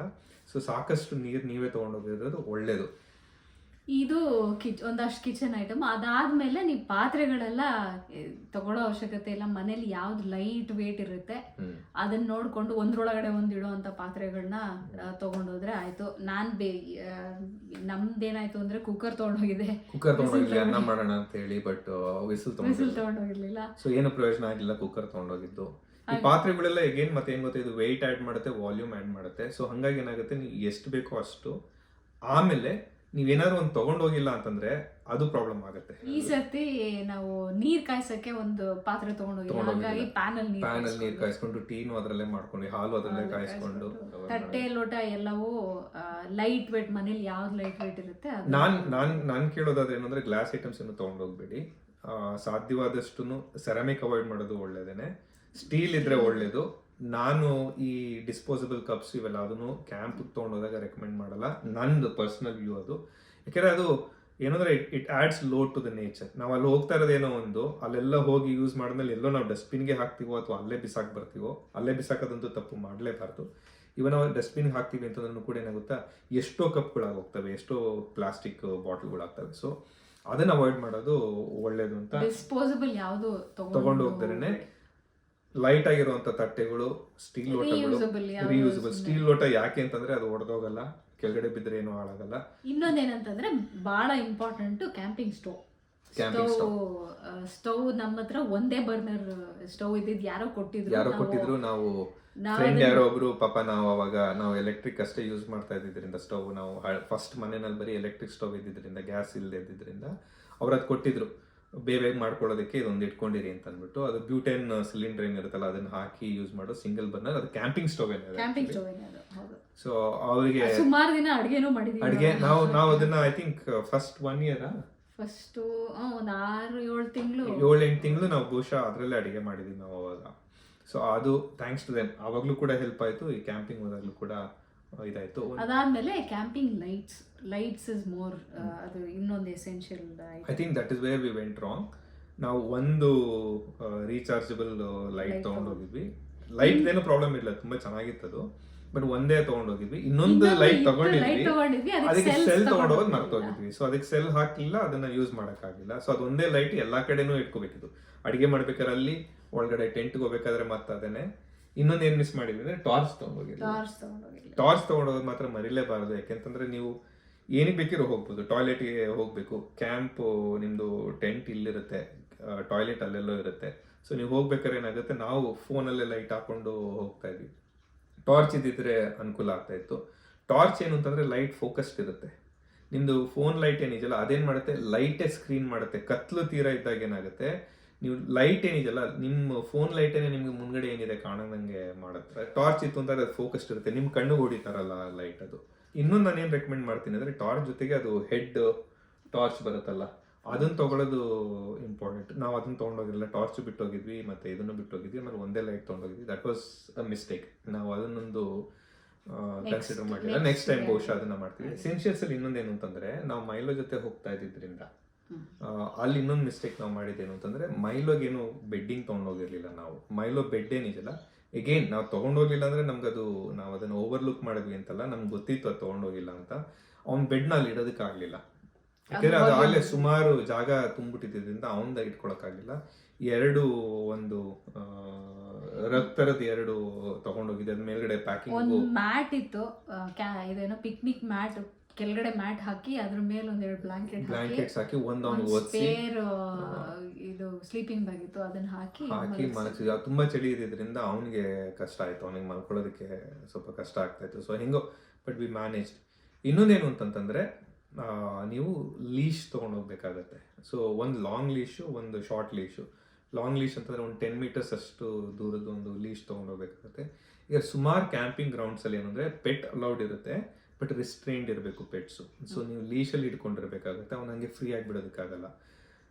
ಸೊ ಸಾಕಷ್ಟು ನೀರು ನೀವೇ ತೊಗೊಂಡೋಗಿರೋದು ಒಳ್ಳೇದು. ಇದು ಒಂದಷ್ಟು ಕಿಚನ್ ಐಟಮ್. ಅದಾದ್ಮೇಲೆ ನೀವು ಪಾತ್ರೆಗಳೆಲ್ಲ ತಗೊಳ್ಳೋ ಅವಶ್ಯಕತೆ ಇಲ್ಲ. ಮನೇಲಿ ಯಾವ್ದು ಲೈಟ್ ವೇಟ್ ಇರುತ್ತೆ ಅದನ್ನ ನೋಡ್ಕೊಂಡು ಒಂದ್ರೊಳಗಡೆ ಇಡೋ ಅಂತ ಪಾತ್ರೆಗಳನ್ನ ತಗೊಂಡೋದ್ರೆ ಆಯ್ತು. ನಮ್ದೇನಾಯ್ತು ಅಂದ್ರೆ ಕುಕ್ಕರ್ ತಗೊಂಡೋಗಿದೆ, ಅನ್ನ ಮಾಡೋಣ ಅಂತ ಹೇಳಿ, ಬಟ್ ವಿಸಿಲ್ ತಗೊಂಡೋಗಿರ್ಲಿಲ್ಲ. ಸೊ ಏನು ಪ್ರಯೋಜನ ಆಗಿಲ್ಲ ಕುಕ್ಕರ್ ತಗೊಂಡೋಗಿದ್ದು. ಈ ಪಾತ್ರೆಗಳೆಲ್ಲ ಏನ್ ಮತ್ತೆ ಏನ್ ಗೊತ್ತಾ, ಇದು ವೆಯ್ಟ್ ಆಡ್ ಮಾಡುತ್ತೆ, ವಾಲ್ಯೂಮ್ ಆಡ್ ಮಾಡುತ್ತೆ. ಸೊ ಹಂಗಾಗಿ ಏನಾಗುತ್ತೆ, ನೀವು ಎಷ್ಟು ಬೇಕೋ ಅಷ್ಟು. ಆಮೇಲೆ ನೀವೇನಾದ್ರು ಒಂದು ತಗೊಂಡೋಗಿಲ್ಲ ಅಂತಂದ್ರೆ ಅದು ಪ್ರಾಬ್ಲಮ್ ಆಗುತ್ತೆ. ಈ ಸರ್ತಿ ನಾವು ನೀರ್ ಕಾಯ್ಸಕ್ಕೆ ಒಂದು ಪಾತ್ರೆ ತಗೊಂಡೋಗಿ ಪ್ಯಾನಲ್ ನೀರ್ ಕಾಯಿಸ್ಕೊಂಡು ಟೀನು ಅದ್ರಲ್ಲೇ ಮಾಡ್ಕೊಂಡು, ಹಾಲು ಅದ್ರಲ್ಲೇ ಕಾಯಿಸ್ಕೊಂಡು, ತಟ್ಟೆ ಲೋಟ ಎಲ್ಲವೂ ಲೈಟ್ ವೇಟ್. ಮನೇಲಿ ಯಾವ್ದು ಲೈಟ್ ವೇಟ್ ಇರುತ್ತೆ ನಾನ್ ಕೇಳೋದಾದ್ರೆ ಏನಂದ್ರೆ ಗ್ಲಾಸ್ ಐಟಮ್ಸ್ ಏನು ತಗೊಂಡೋಗ್ಬೇಡಿ. ಸಾಧ್ಯವಾದಷ್ಟು ಸೆರಾಮಿಕ್ ಅವಾಯ್ಡ್ ಮಾಡೋದು ಒಳ್ಳೇದೇನೆ. ಸ್ಟೀಲ್ ಇದ್ರೆ ಒಳ್ಳೇದು. ನಾನು ಈ ಡಿಸ್ಪೋಸಬಲ್ ಕಪ್ಸ್ ಇವೆಲ್ಲ ಅದನ್ನು ಕ್ಯಾಂಪ್ ತೊಗೊಂಡೋದಾಗ ರೆಕಮೆಂಡ್ ಮಾಡಲ್ಲ. ನಂದು ಪರ್ಸನಲ್ ವ್ಯೂ ಅದು. ಯಾಕಂದ್ರೆ ಅದು ಏನಂದ್ರೆ it adds load to the nature. ನಾವು ಅಲ್ಲಿ ಹೋಗ್ತಾ ಇರೋದೇನೋ ಒಂದು, ಅಲ್ಲೆಲ್ಲ ಹೋಗಿ ಯೂಸ್ ಮಾಡಿದ್ಮೇಲೆ ಎಲ್ಲೋ ನಾವು ಡಸ್ಟ್ಬಿನ್ಗೆ ಹಾಕ್ತೀವೋ ಅಥವಾ ಅಲ್ಲೇ ಬಿಸಾಕ್ ಬರ್ತೀವೋ, ಅಲ್ಲೇ ಬಿಸಾಕೋದಂತೂ ತಪ್ಪು ಮಾಡಲೇಬಾರ್ದು. ಇವನ್ ನಾವು ಡಸ್ಟ್ಬಿನ್ಗೆ ಹಾಕ್ತೀವಿ ಅಂತಂದ್ರೂ ಕೂಡ ಏನಾಗುತ್ತಾ, ಎಷ್ಟೋ ಕಪ್ಗಳಾಗೋಗ್ತವೆ, ಎಷ್ಟೋ ಪ್ಲಾಸ್ಟಿಕ್ ಬಾಟಲ್ಗಳಾಗ್ತವೆ. ಸೊ ಅದನ್ನ ಅವಾಯ್ಡ್ ಮಾಡೋದು ಒಳ್ಳೇದು ಅಂತ. ಡಿಸ್ಪೋಸಬಲ್ ಯಾವುದು ತಗೊಂಡು ಹೋಗ್ತಾರೇನೆ. ಲೈಟ್ ಆಗಿರುವಂತ ತಟ್ಟೆಗಳು, ಸ್ಟೀಲ್ ಲೋಟಗಳು, Reusable, ಯಾವ್ದು ರಿಯೂಸಬಲ್. ಸ್ಟೀಲ್ ಲೋಟ ಯಾಕೆ ಅಂತಂದ್ರೆ ಅದು ಒಡೆದೋಗಲ್ಲ, ಕೆಳಗಡೆ ಬಿದ್ರೆ ಏನು ಹಾಳಾಗಲ್ಲ. ಇನ್ನೊಂದೇನಂತಂದ್ರೆ ಬಹಳ ಇಂಪಾರ್ಟೆಂಟ್ ಕ್ಯಾಂಪಿಂಗ್ ಸ್ಟೋವ್. ಸ್ಟವ್ ನಮ್ಮ ಹತ್ರ ಒಂದೇ ಬರ್ನರ್ ಸ್ಟವ್ ಇದ್ದಿದ್ದು ಯಾರೋ ಕೊಟ್ಟಿದ್ರು. ನಾವು ಫ್ರೆಂಡ್ ಯಾರೋ ಒಬ್ರು ಪಾಪ, ನಾವು ಅವಾಗ ನಾವು ಎಲೆಕ್ಟ್ರಿಕ್ ಅಷ್ಟೇ ಯೂಸ್ ಮಾಡ್ತಾ ಇದ್ದಿದ್ರಿಂದ ಸ್ಟವ್, ನಾವು ಫಸ್ಟ್ ಮನೆಯಲ್ಲಿ ಬರೀ ಎಲೆಕ್ಟ್ರಿಕ್ ಸ್ಟವ್ ಇದ್ದಿದ್ರಿಂದ, ಗ್ಯಾಸ್ ಇಲ್ಲದೆ ಇದ್ದಿದ್ರಿಂದ ಅವ್ರು ಅದು ಕೊಟ್ಟಿದ್ರು ಬೇಗ ಮಾಡ್ಕೊಳ್ಳೋದಕ್ಕೆ ಇದೊಂದು ಇಟ್ಕೊಂಡಿರಿ ಅಂತ ಅಂದ್ಬಿಟ್ಟು. ಅದು ಬ್ಯೂಟೇನ್ ಸಿಲಿಂಡರ್ ಏನಿರುತ್ತಲ್ಲ ಅದನ್ನ ಹಾಕಿ ಯೂಸ್ ಮಾಡೋ ಸಿಂಗಲ್ ಬರ್ನರ್, ಅದು ಕ್ಯಾಂಪಿಂಗ್ ಸ್ಟೋವ್ ಸೊ ಅವರಿಗೆ ಸುಮಾರು ದಿನ ಅಡುಗೆನೂ ಮಾಡಿದೀವಿ. ಅಡುಗೆ ನಾವು ಅದನ್ನ I think first 1 year first ಒಂದು 6-7 ತಿಂಗಳು 7-8 ತಿಂಗಳು ನಾವು ಬಹುಶಃ ಅದರಲ್ಲೇ ಅಡುಗೆ ಮಾಡಿದ್ವಿ ನಾವು ಅವಾಗ. ಸೊ ಅದು ಥ್ಯಾಂಕ್ಸ್ ಟು ದೆಮ್ ಅವಾಗಲೂ ಕೂಡ ಹೆಲ್ಪ್ ಆಯ್ತು, ಈ ಕ್ಯಾಂಪಿಂಗ್ ಹೋದಾಗಲೂ ಕೂಡ ಇದಾಯ್ತು. ಅದಾದ್ಮೇಲೆ ಕ್ಯಾಂಪಿಂಗ್ ಲೈಟ್ಸ್ ಇಸ್ ಮೋರ್, ಅದು ಇನ್ನೊಂದು essential. I think that is where we went wrong. ನಾವು ಒಂದು ರೀಚಾರ್ಜಬಲ್ ಲೈಟ್ ತಗೊಂಡೋಗಿದ್ವಿ. ಲೈಟ್ ಏನು ಪ್ರಾಬ್ಲಮ್ ಇಲ್ಲ, ತುಂಬಾ ಚೆನ್ನಾಗಿತ್ತು ಅದು, ಬಟ್ ಒಂದೇ ತಗೊಂಡೋಗಿದ್ವಿ. ಇನ್ನೊಂದು ಲೈಟ್ ತಗೊಂಡಿದ್ವಿ, ಅದಕ್ಕೆ ಸೆಲ್ ತಗೊಂಡೋಗೋದು ಮರ್ತೋಗಿದ್ವಿ. ಸೊ ಅದಕ್ಕೆ ಸೆಲ್ ಹಾಕ್ಲಿಲ್ಲ, ಅದನ್ನ ಯೂಸ್ ಮಾಡಕ್ಕಾಗಿಲ್ಲ. ಸೊ ಅದು ಒಂದೇ ಲೈಟ್ ಎಲ್ಲಾ ಕಡೆನೂ ಇಟ್ಕೋಬೇಕಿತ್ತು. ಅಡಿಗೆ ಮಾಡ್ಬೇಕಾದ್ರೆ ಅಲ್ಲಿ, ಒಳಗಡೆ ಟೆಂಟ್ಗೆ ಹೋಗ್ಬೇಕಾದ್ರೆ ಮತ್ತೆ ಅದೇನೆ. ಇನ್ನೊಂದು ಏನ್ ಮಿಸ್ ಮಾಡಿದ್ವಿ ಅಂದ್ರೆ ಟಾರ್ಚ್ ತಗೊಂಡೋಗಿದ್ವಿ. ಟಾರ್ಚ್ ತಗೊಂಡೋಗೋದು ಮಾತ್ರ ಮರಿಲೇಬಾರದು, ಯಾಕೆಂತಂದ್ರೆ ನೀವು ಏನಿಗೆ ಬೇಕಿರೋ ಹೋಗ್ಬೋದು. ಟಾಯ್ಲೆಟ್ಗೆ ಹೋಗ್ಬೇಕು, ಕ್ಯಾಂಪ್ ನಿಮ್ದು ಟೆಂಟ್ ಇಲ್ಲಿರುತ್ತೆ, ಟಾಯ್ಲೆಟ್ ಅಲ್ಲೆಲ್ಲೋ ಇರುತ್ತೆ. ಸೊ ನೀವು ಹೋಗ್ಬೇಕಾದ್ರೆ ಏನಾಗುತ್ತೆ, ನಾವು ಫೋನಲ್ಲೇ ಲೈಟ್ ಹಾಕೊಂಡು ಹೋಗ್ತಾ ಇದ್ವಿ. ಟಾರ್ಚ್ ಇದ್ದಿದ್ರೆ ಅನುಕೂಲ ಆಗ್ತಾ ಇತ್ತು. ಟಾರ್ಚ್ ಏನು ಅಂತಂದ್ರೆ ಲೈಟ್ ಫೋಕಸ್ಡ್ ಇರುತ್ತೆ. ನಿಮ್ದು ಫೋನ್ ಲೈಟ್ ಏನಿದೆಯಲ್ಲ ಅದೇನ್ ಮಾಡುತ್ತೆ, ಲೈಟೇ ಸ್ಕ್ರೀನ್ ಮಾಡುತ್ತೆ. ಕತ್ಲು ತೀರ ಇದ್ದಾಗ ಏನಾಗುತ್ತೆ, ನೀವು ಲೈಟ್ ಏನಿದೆಯಲ್ಲ ನಿಮ್ಮ ಫೋನ್ ಲೈಟೇನೆ ನಿಮ್ಗೆ ಮುಂದ್ಗಡೆ ಏನಿದೆ ಕಾಣಂಗೆ ಮಾಡುತ್ತೆ. ಟಾರ್ಚ್ ಇತ್ತು ಅಂತ ಅದು ಫೋಕಸ್ಡ್ ಇರುತ್ತೆ, ನಿಮ್ ಕಣ್ಣು ಹೊಡಿತಾರಲ್ಲ ಲೈಟ್ ಅದು. ಇನ್ನೊಂದು ನಾನು ಏನ್ ರೆಕಮೆಂಡ್ ಮಾಡ್ತೀನಿ ಅಂದ್ರೆ, ಟಾರ್ಚ್ ಜೊತೆಗೆ ಅದು ಹೆಡ್ ಟಾರ್ಚ್ ಬರುತ್ತಲ್ಲ ಅದನ್ನ ತಗೊಳ್ಳೋದು ಇಂಪಾರ್ಟೆಂಟ್. ನಾವು ಅದನ್ನ ತಗೊಂಡೋಗಿರಲಿಲ್ಲ, ಟಾರ್ಚ್ ಬಿಟ್ಟೋಗಿದ್ವಿ, ಮತ್ತೆ ಇದನ್ನು ಬಿಟ್ಟೋಗಿದ್ವಿ, ಆಮೇಲೆ ಒಂದೇ ಲೈಟ್ ತಗೊಂಡೋಗಿದ್ವಿ. That was a mistake. ನಾವು ಅದನ್ನೊಂದು ಕನ್ಸಿಡರ್ ಮಾಡಿಲ್ಲ. ನೆಕ್ಸ್ಟ್ ಟೈಮ್ ಬಹುಶಃ ಅದನ್ನ ಮಾಡ್ತೀವಿ. ಎಸೆನ್ಷಿಯಲ್ಸ್ ಅಲ್ಲಿ ಇನ್ನೊಂದೇನು ಅಂತಂದ್ರೆ, ನಾವು ಮೈಲೋ ಜೊತೆ ಹೋಗ್ತಾ ಇದ್ದಿದ್ರಿಂದ ಅಲ್ಲಿ ಇನ್ನೊಂದು ಮಿಸ್ಟೇಕ್ ನಾವು ಮಾಡಿದ್ದೇನು ಅಂತಂದ್ರೆ, ಮೈಲೋಗೇನು ಬೆಡ್ಡಿಂಗ್ ತಗೊಂಡೋಗಿರ್ಲಿಲ್ಲ ನಾವು. ಮೈಲೋ ಬೆಡ್ ಏನಿದೆಯಲ್ಲ, ಎಗೇನ್ ನಾವು ತಗೊಂಡೋಗ್ಲಿಲ್ಲ ಅಂದ್ರೆ ನಮ್ಗದು, ನಾವು ಅದನ್ನ ಓವರ್ಲುಕ್ ಮಾಡಿದ್ವಿ ಅಂತಲ್ಲ, ನಮ್ಗೆ ಗೊತ್ತಿತ್ತು ಅದು ತಗೊಂಡೋಗಿಲ್ಲ ಅಂತ. ಅವ್ನ ಬೆಡ್ನ ಅಲ್ಲಿ ಇಡೋದಕ್ಕಾಗ್ಲಿಲ್ಲ, ಯಾಕಂದ್ರೆ ಅದು ಅಲ್ಲೇ ಸುಮಾರು ಜಾಗ ತುಂಬಿಟ್ಟಿದ್ದರಿಂದ ಅವನ್ದ ಇಟ್ಕೊಳಕ್ಕಾಗಿಲ್ಲ. ಒಂದು ರಕ್ತರದ 2 ತಗೊಂಡೋಗಿದ್ದೆ. ಅದ್ ಮೇಲ್ಗಡೆ ಪ್ಯಾಕಿಂಗ್ ಒಂದು ಮ್ಯಾಟ್ ಇತ್ತು, ಇದೇನೋ ಪಿಕ್ನಿಕ್ ಮ್ಯಾಟ್, ಕೆಳಗಡೆ ಮ್ಯಾಟ್ ಹಾಕಿ ಅದ್ರ ಮೇಲೆ ಒಂದೆರಡು ಬ್ಲಾಂಕೆಟ್ಸ್ ಹಾಕಿ ಒಂದು ಇದು ಸ್ಲೀಪಿಂಗ್ ಬ್ಯಾಗ್ ಇತ್ತು, ಅದನ್ನ ಹಾಕಿ ಮಲಗಿಸಿದ್ವಿ. ತುಂಬಾ ಚಳಿ ಇದ್ದಿದ್ರಿಂದ ಅವನಿಗೆ ಕಷ್ಟ ಆಯ್ತು, ಅವನಿಗೆ ಮಲ್ಕೊಳ್ಳೋದಕ್ಕೆ ಸ್ವಲ್ಪ ಕಷ್ಟ ಆಗ್ತಾ ಇತ್ತು. ಸೊ ಹೆಂಗೋ ಬಟ್ ವಿ ಮ್ಯಾನೇಜ್. ಇನ್ನೊಂದೇನು ಅಂತಂತಂದ್ರೆ, ನೀವು ಲೀಶ್ ತೊಗೊಂಡೋಗ್ಬೇಕಾಗತ್ತೆ. ಸೊ ಒಂದು ಲಾಂಗ್ ಲೀಶು, ಒಂದು ಶಾರ್ಟ್ ಲೀಶು. ಲಾಂಗ್ ಲೀಶ್ ಅಂತಂದ್ರೆ ಒಂದು 10 meters ಅಷ್ಟು ದೂರದ ಒಂದು ಲೀಶ್ ತೊಗೊಂಡೋಗ್ಬೇಕಾಗತ್ತೆ. ಈಗ ಸುಮಾರು ಕ್ಯಾಂಪಿಂಗ್ ಗ್ರೌಂಡ್ಸಲ್ಲಿ ಏನಂದ್ರೆ ಪೆಟ್ ಅಲೌಡ್ ಇರುತ್ತೆ, ಬಟ್ ರಿಸ್ಟ್ರೈನ್ಡ್ ಇರಬೇಕು ಪೆಟ್ಸು. ಸೊ ನೀವು ಲೀಶಲ್ಲಿ ಇಟ್ಕೊಂಡಿರ್ಬೇಕಾಗುತ್ತೆ, ಅವ್ನು ಹಂಗೆ ಫ್ರೀ ಆಗಿ ಬಿಡೋದಕ್ಕಾಗಲ್ಲ.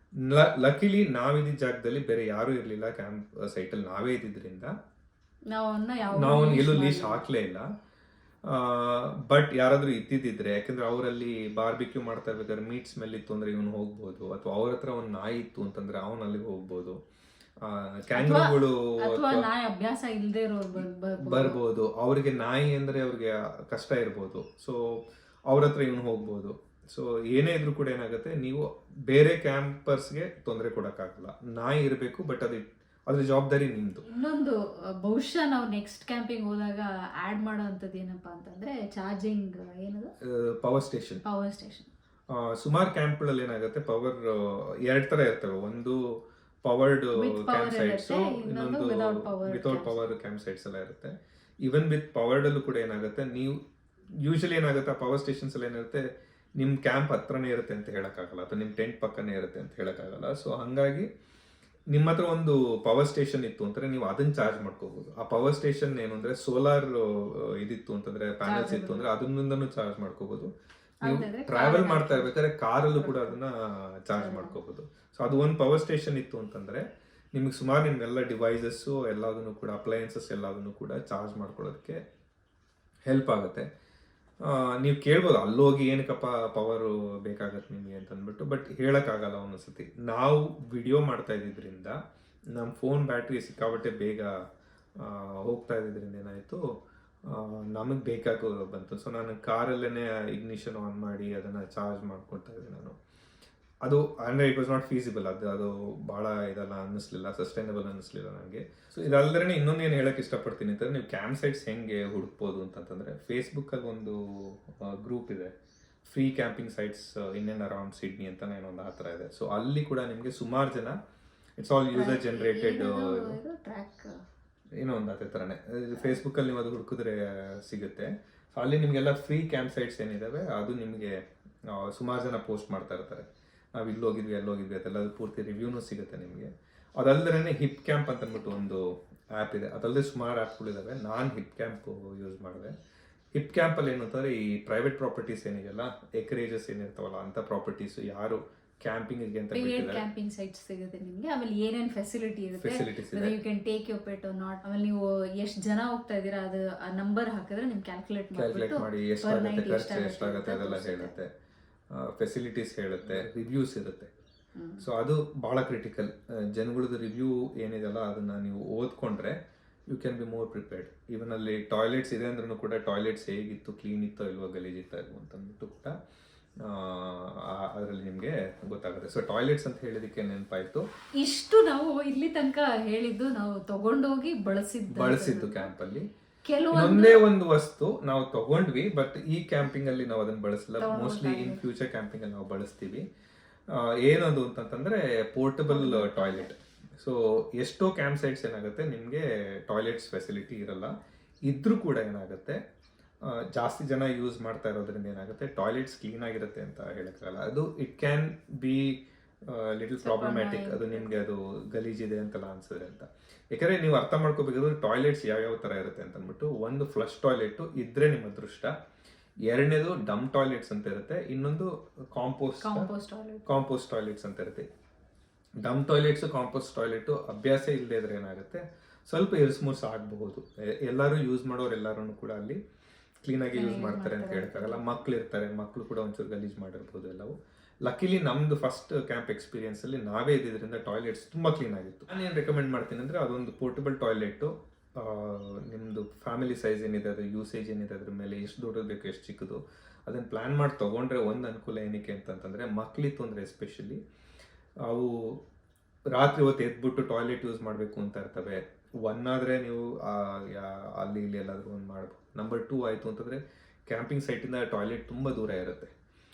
ಲಕಿಲಿ ನಾವಿದ್ದ ಜಾಗದಲ್ಲಿ ಬೇರೆ ಯಾರೂ ಇರಲಿಲ್ಲ, ಕ್ಯಾಂಪ್ ಸೈಟಲ್ಲಿ ನಾವೇ ಇದ್ದಿದ್ರಿಂದ ನಾವು ಎಲ್ಲೂ ಲೀಶ್ ಹಾಕ್ಲೇ ಇಲ್ಲ. ಬಟ್ ಯಾರಾದ್ರೂ ಇದ್ದಿದ್ರೆ, ಯಾಕಂದ್ರೆ ಅವರಲ್ಲಿ ಬಾರ್ಬಿಕ್ಯೂ ಮಾಡ್ತಾ ಇರ್ಬೇಕಾದ್ರೆ ಮೀಟ್ ಸ್ಮೆಲ್ ಇತ್ತು ಅಂದ್ರೆ ಇವನು ಹೋಗ್ಬೋದು, ಅಥವಾ ಅವ್ರ ಹತ್ರ ಒಂದು ನಾಯಿ ಇತ್ತು ಅಂತಂದ್ರೆ ಅವನು ಅಲ್ಲಿಗೆ ಹೋಗ್ಬೋದು. ಕ್ಯಾಂಗ್ರೂಗಳು ಅಭ್ಯಾಸ ಇಲ್ಲದೆ ಬರ್ಬೋದು, ಅವ್ರಿಗೆ ನಾಯಿ ಅಂದ್ರೆ ಅವ್ರಿಗೆ ಕಷ್ಟ ಇರ್ಬೋದು. ಸೊ ಅವ್ರ ಹತ್ರ ಇವನು ಹೋಗ್ಬೋದು. ಸೊ ಏನೇ ಇದ್ರೂ ಕೂಡ ಏನಾಗುತ್ತೆ, ನೀವು ಬೇರೆ ಕ್ಯಾಂಪರ್ಸ್ಗೆ ತೊಂದರೆ ಕೊಡಕ್ಕಾಗಲ್ಲ. ನಾಯಿ ಇರಬೇಕು, ಬಟ್ ಅದ್ರ ಜವಾಬ್ದಾರಿ ನಿಮ್ದು. ಇನ್ನೊಂದು ಬಹುಶಃ ನಾವು ನೆಕ್ಸ್ಟ್ ಕ್ಯಾಂಪಿಂಗ್ ಹೋದಾಗ ಆಡ್ ಮಾಡೋ ಅಂಥದ್ದು ಏನಪ್ಪಾ ಅಂತಂದ್ರೆ, ಚಾರ್ಜಿಂಗ್. ಏನದು? Power station. ಸುಮಾರು ಕ್ಯಾಂಪ್ಗಳಲ್ಲಿ ಏನಾಗುತ್ತೆ, ಪವರ್ 2 ತರ ಇರ್ತವೆ. ಒಂದು ಪವರ್ಡ್ ಕ್ಯಾಂಪ್ ಸೈಟ್ಸ್, ಇನ್ನೊಂದು ವಿತೌಟ್ ಪವರ್ ಕ್ಯಾಂಪ್ ಸೈಟ್ಸ್ ಎಲ್ಲ ಇರುತ್ತೆ. ಈವನ್ ವಿತ್ ಪವರ್ಡ್ ಅಲ್ಲೂ ಕೂಡ ಏನಾಗುತ್ತೆ, ನೀವು ಯೂಶಲಿ ಏನಾಗುತ್ತೆ, ಪವರ್ ಸ್ಟೇಷನ್ಸ್ ಅಲ್ಲಿ ಏನಿರುತ್ತೆ, ನಿಮ್ ಕ್ಯಾಂಪ್ ಹತ್ರನೇ ಇರುತ್ತೆ ಅಂತ ಹೇಳಕ್ಕಾಗಲ್ಲ, ಅಥವಾ ನಿಮ್ ಟೆಂಟ್ ಪಕ್ಕನೇ ಇರುತ್ತೆ ಅಂತ ಹೇಳಕ್ಕಾಗಲ್ಲ. ಸೊ ಹಂಗಾಗಿ ನಿಮ್ಮ ಹತ್ರ ಒಂದು ಪವರ್ ಸ್ಟೇಷನ್ ಇತ್ತು ಅಂತಂದ್ರೆ ನೀವು ಅದನ್ನ ಚಾರ್ಜ್ ಮಾಡ್ಕೋಬಹುದು. ಆ ಪವರ್ ಸ್ಟೇಷನ್ ಏನು ಅಂದ್ರೆ ಸೋಲಾರ್ ಇದಿತ್ತು ಅಂತಂದ್ರೆ, ಪ್ಯಾನಲ್ಸ್ ಇತ್ತು ಅಂದ್ರೆ ಅದರಿಂದನೂ ಚಾರ್ಜ್ ಮಾಡ್ಕೋಬಹುದು. ನೀವು ಟ್ರಾವೆಲ್ ಮಾಡ್ತಾ ಇರ್ಬೇಕಾದ್ರೆ ಕಾರಲ್ಲೂ ಕೂಡ ಅದನ್ನ ಚಾರ್ಜ್ ಮಾಡ್ಕೋಬಹುದು. ಸೊ ಅದು ಒಂದು ಪವರ್ ಸ್ಟೇಷನ್ ಇತ್ತು ಅಂತಂದ್ರೆ ನಿಮಗೆ ಸುಮಾರು ನಿಮ್ಮೆಲ್ಲ ಡಿವೈಸಸ್ ಎಲ್ಲದನ್ನು ಕೂಡ, ಅಪ್ಲಯನ್ಸಸ್ ಎಲ್ಲದನ್ನು ಕೂಡ ಚಾರ್ಜ್ ಮಾಡ್ಕೊಳ್ಳೋದಕ್ಕೆ ಹೆಲ್ಪ್ ಆಗುತ್ತೆ. ನೀವು ಕೇಳ್ಬೋದು, ಅಲ್ಲೋಗಿ ಏನಕ್ಕಪ್ಪ ಪವರ್ ಬೇಕಾಗತ್ತೆ ನಿಮಗೆ ಅಂತ ಅಂದ್ಬಿಟ್ಟು, ಬಟ್ ಹೇಳಕ್ಕಾಗಲ್ಲ ಒಂದೊಂದ್ಸತಿ. ನಾವು ವಿಡಿಯೋ ಮಾಡ್ತಾ ಇದ್ದಿದ್ರಿಂದ ನಮ್ಮ ಫೋನ್ ಬ್ಯಾಟ್ರಿ ಸಿಕ್ಕಾಬಟ್ಟೆ ಬೇಗ ಹೋಗ್ತಾ ಇದ್ದಿದ್ರಿಂದ ಏನಾಯಿತು, ನಮಗೆ ಬೇಕಾಗೋದು ಬಂತು. ಸೊ ನಾನು ಕಾರಲ್ಲೇ ಇಗ್ನಿಷನ್ ಆನ್ ಮಾಡಿ ಅದನ್ನು ಚಾರ್ಜ್ ಮಾಡ್ಕೊಳ್ತಾ ಇದ್ದೆ ನಾನು. ಅದು ಅಂದರೆ ಇಟ್ ವಾಸ್ ನಾಟ್ ಫೀಸಿಬಲ್, ಅದು ಭಾಳ ಇದೆಲ್ಲ ಅನ್ನಿಸ್ಲಿಲ್ಲ, ಸಸ್ಟೈನಬಲ್ ಅನ್ನಿಸ್ಲಿಲ್ಲ ನನಗೆ. ಸೊ ಇದಲ್ಲದೇ ಇನ್ನೊಂದು ಏನು ಹೇಳಕ್ಕೆ ಇಷ್ಟಪಡ್ತೀನಿ ಅಂತಂದರೆ, ನೀವು ಕ್ಯಾಂಪ್ ಸೈಟ್ಸ್ ಹೆಂಗೆ ಹುಡುಕ್ಬೋದು ಅಂತಂತಂದರೆ, ಫೇಸ್ಬುಕ್ಕಲ್ಲಿ ಒಂದು ಗ್ರೂಪ್ ಇದೆ, free camping sites in and around Sydney ಅಂತ ಏನೊಂದು ಆ ಥರ ಇದೆ. ಸೊ ಅಲ್ಲಿ ಕೂಡ ನಿಮಗೆ ಸುಮಾರು ಜನ, it's all user generated track ಏನೋ ಒಂದು ಅದೇ ಥರನೇ ಫೇಸ್ಬುಕ್ಕಲ್ಲಿ ನೀವು ಅದು ಹುಡುಕಿದ್ರೆ ಸಿಗುತ್ತೆ. ಸೊ ಅಲ್ಲಿ ನಿಮಗೆಲ್ಲ ಫ್ರೀ ಕ್ಯಾಂಪ್ ಸೈಟ್ಸ್ ಏನಿದ್ದಾವೆ ಅದು ನಿಮಗೆ ಸುಮಾರು ಜನ ಪೋಸ್ಟ್ ಮಾಡ್ತಾ ಇರ್ತಾರೆ, ನಾವು ಇಲ್ಲೋಗಿದ್ವಿ ಅಲ್ಲೋಗಿದ್ವಿ ಅದೆಲ್ಲ ಪೂರ್ತಿ ರಿವ್ಯೂನೂ ಸಿಗುತ್ತೆ ನಿಮಗೆ. ಅದಲ್ಲದೇ ಹಿಪ್ ಕ್ಯಾಂಪ್ ಅಂತ ಅಂದ್ಬಿಟ್ಟು ಒಂದು ಆ್ಯಪ್ ಇದೆ, ಅದಲ್ಲದೆ ಸುಮಾರು ಆ್ಯಪ್ಗಳಿದ್ದಾವೆ. ನಾನು ಹಿಪ್ ಕ್ಯಾಂಪ್ ಯೂಸ್ ಮಾಡಿದೆ. ಹಿಪ್ ಕ್ಯಾಂಪಲ್ಲಿ ಏನು ಅಂತಂದರೆ, ಈ ಪ್ರೈವೇಟ್ ಪ್ರಾಪರ್ಟೀಸ್ ಏನಿದೆಯಲ್ಲ, ಎಕರೇಜಸ್ ಏನಿರ್ತಾವಲ್ಲ ಅಂಥ ಪ್ರಾಪರ್ಟೀಸು ಯಾರು ಕ್ಯಾಂಪಿಂಗಿಗೆ ಅಂತ ಬಿಟ್ಟಿದ್ದಾರೆ, ಕ್ಯಾಂಪಿಂಗ್ ಸೈಟ್ಸ್ ಸಿಗುತ್ತೆ ನಿಮಗೆ. ಆಮೇಲೆ ಏನೇನು ಫೆಸಿಲಿಟಿ ಫೆಸಿಲಿಟೀಸ್ ಇರುತ್ತೆ, you can take your pet or not. ಆಮೇಲೆ ನೀವು ಎಷ್ಟು ಜನ ಹೋಗ್ತಾ ಇದ್ದೀರಾ ಅದು ಆ ನಂಬರ್ ಹಾಕಿದ್ರೆ ನಿಮ್ಗೆ ಕ್ಯಾಲ್ಕುಲೇಟ್ ಮಾಡಿ ಎಷ್ಟಾಗುತ್ತೆ, ಖರ್ಚು ಎಷ್ಟಾಗುತ್ತೆ ಅದೆಲ್ಲ ಹೇಳುತ್ತೆ, ಫೆಸಿಲಿಟೀಸ್ ಹೇಳುತ್ತೆ, ರಿವ್ಯೂಸ್ ಇರುತ್ತೆ. ಸೊ ಅದು ಭಾಳ ಕ್ರಿಟಿಕಲ್. ಜನಗಳದ್ದು ರಿವ್ಯೂ ಏನಿದೆಯಲ್ಲ ಅದನ್ನು ನೀವು ಓದ್ಕೊಂಡ್ರೆ you can be more prepared. Even ಅಲ್ಲಿ ಟಾಯ್ಲೆಟ್ಸ್ ಇದೆ ಅಂದ್ರೂ ಕೂಡ ಟಾಯ್ಲೆಟ್ಸ್ ಹೇಗಿತ್ತು, ಕ್ಲೀನ್ ಇತ್ತೋ ಇಲ್ವೋ, ಗಲೀಜಿತ್ತೋ ಇಲ್ವೋ ಅಂತಂದ್ಬಿಟ್ಟು ಕೂಡ ಅದರಲ್ಲಿ ನಿಮಗೆ ಗೊತ್ತಾಗುತ್ತೆ. ಸೊ ಟಾಯ್ಲೆಟ್ಸ್ ಅಂತ ಹೇಳಿದಕ್ಕೆ ನೆನಪಾಯಿತು, ಇಷ್ಟು ನಾವು ಇಲ್ಲಿ ತನಕ ಹೇಳಿದ್ದು ನಾವು ತಗೊಂಡೋಗಿ ಬಳಸಿದ್ದು ಕ್ಯಾಂಪಲ್ಲಿ. ಕೆಲವೊಂದು ಒಂದೇ ಒಂದು ವಸ್ತು ನಾವು ತಗೊಂಡ್ವಿ, ಬಟ್ ಈ ಕ್ಯಾಂಪಿಂಗ್ ಅಲ್ಲಿ ನಾವು ಅದನ್ನ ಬಳಸಲ್ಲ. ಮೋಸ್ಟ್ಲಿ ಇನ್ ಫ್ಯೂಚರ್ ಕ್ಯಾಂಪಿಂಗ್ ಅಲ್ಲಿ ನಾವು ಬಳಸ್ತೀವಿ. ಏನದು ಅಂತಂತಂದ್ರೆ ಪೋರ್ಟಬಲ್ ಟಾಯ್ಲೆಟ್. ಸೊ ಎಷ್ಟೋ ಕ್ಯಾಂಪ್ ಸೈಟ್ಸ್ ಏನಾಗುತ್ತೆ ನಿಮಗೆ ಟಾಯ್ಲೆಟ್ಸ್ ಫೆಸಿಲಿಟಿ ಇರಲ್ಲ, ಇದ್ರೂ ಕೂಡ ಏನಾಗುತ್ತೆ ಜಾಸ್ತಿ ಜನ ಯೂಸ್ ಮಾಡ್ತಾ ಇರೋದ್ರಿಂದ ಏನಾಗುತ್ತೆ ಟಾಯ್ಲೆಟ್ಸ್ ಕ್ಲೀನ್ ಆಗಿರುತ್ತೆ ಅಂತ ಹೇಳಕ್ಕಾಗಲ್ಲ. ಅದು it can be little problematic, ಅದು ನಿಮಗೆ ಅದು ಗಲೀಜಿದೆ ಅಂತೆಲ್ಲ ಅನ್ಸಿದ್ರೆ ಅಂತ. ಯಾಕಂದರೆ ನೀವು ಅರ್ಥ ಮಾಡ್ಕೋಬೇಕಾದ್ರೆ ಟಾಯ್ಲೆಟ್ಸ್ ಯಾವ್ಯಾವ ಥರ ಇರುತ್ತೆ ಅಂತ ಅಂದ್ಬಿಟ್ಟು, ಒಂದು ಫ್ಲಶ್ ಟಾಯ್ಲೆಟು ಇದ್ರೆ ನಿಮ್ಮ ಅದೃಷ್ಟ, ಎರಡನೇದು ಡಮ್ ಟಾಯ್ಲೆಟ್ಸ್ ಅಂತ ಇರುತ್ತೆ, ಇನ್ನೊಂದು ಕಾಂಪೋಸ್ಟ್ ಟಾಯ್ಲೆಟ್ಸ್ ಅಂತ ಇರುತ್ತೆ. ಡಮ್ ಟಾಯ್ಲೆಟ್ಸು ಕಾಂಪೋಸ್ಟ್ ಟಾಯ್ಲೆಟು ಅಭ್ಯಾಸ ಇಲ್ಲದೆ ಇದ್ರೆ ಏನಾಗುತ್ತೆ ಸ್ವಲ್ಪ ಇರಿಸ್ಮುರ್ಸ್ ಆಗಬಹುದು. ಎಲ್ಲರೂ ಯೂಸ್ ಮಾಡೋರು ಎಲ್ಲರೂ ಕೂಡ ಅಲ್ಲಿ ಕ್ಲೀನಾಗಿ ಯೂಸ್ ಮಾಡ್ತಾರೆ ಅಂತ ಹೇಳಕ್ಕಾಗಲ್ಲ. ಮಕ್ಳು ಇರ್ತಾರೆ, ಮಕ್ಕಳು ಕೂಡ ಒಂಚೂರು ಗಲೀಜ್ ಮಾಡಿರ್ಬೋದು ಎಲ್ಲವೂ. ಲಕ್ಕಿಲಿ ನಮ್ಮದು ಫಸ್ಟ್ ಕ್ಯಾಂಪ್ ಎಕ್ಸ್ಪೀರಿಯನ್ಸಲ್ಲಿ ನಾವೇ ಇದ್ದಿದ್ದರಿಂದ ಟಾಯ್ಲೆಟ್ಸ್ ತುಂಬ ಕ್ಲೀನ್ ಆಗಿತ್ತು. ನಾನು ಏನು ರೆಕಮೆಂಡ್ ಮಾಡ್ತೀನಿ ಅಂದರೆ, ಅದೊಂದು ಪೋರ್ಟಬಲ್ ಟಾಯ್ಲೆಟು ನಿಮ್ಮದು ಫ್ಯಾಮಿಲಿ ಸೈಜ್ ಏನಿದೆ, ಅದು ಯೂಸೇಜ್ ಏನಿದೆ, ಅದ್ರ ಮೇಲೆ ಎಷ್ಟು ದೊಡ್ಡದು ಬೇಕು ಎಷ್ಟು ಚಿಕ್ಕದು ಅದನ್ನು ಪ್ಲ್ಯಾನ್ ಮಾಡಿ ತೊಗೊಂಡ್ರೆ ಒಂದು ಅನುಕೂಲ ಏನಕ್ಕೆ ಅಂತಂತಂದರೆ, ಮಕ್ಕಳಿತ್ತು ಅಂದರೆ ಎಸ್ಪೆಷಲಿ ಅವು ರಾತ್ರಿ ಹೊತ್ತು ಎದ್ಬಿಟ್ಟು ಟಾಯ್ಲೆಟ್ ಯೂಸ್ ಮಾಡಬೇಕು ಅಂತ ಇರ್ತವೆ. ಒನ್ ಆದರೆ ನೀವು ಅಲ್ಲಿ ಇಲ್ಲಿ ಎಲ್ಲಾದರೂ ಒಂದು ಮಾಡ್ಬೋದು. ನಂಬರ್ 2 ಆಯಿತು ಅಂತಂದರೆ ಕ್ಯಾಂಪಿಂಗ್ ಸೈಟಿಂದ ಟಾಯ್ಲೆಟ್ ತುಂಬ ದೂರ ಇರುತ್ತೆ,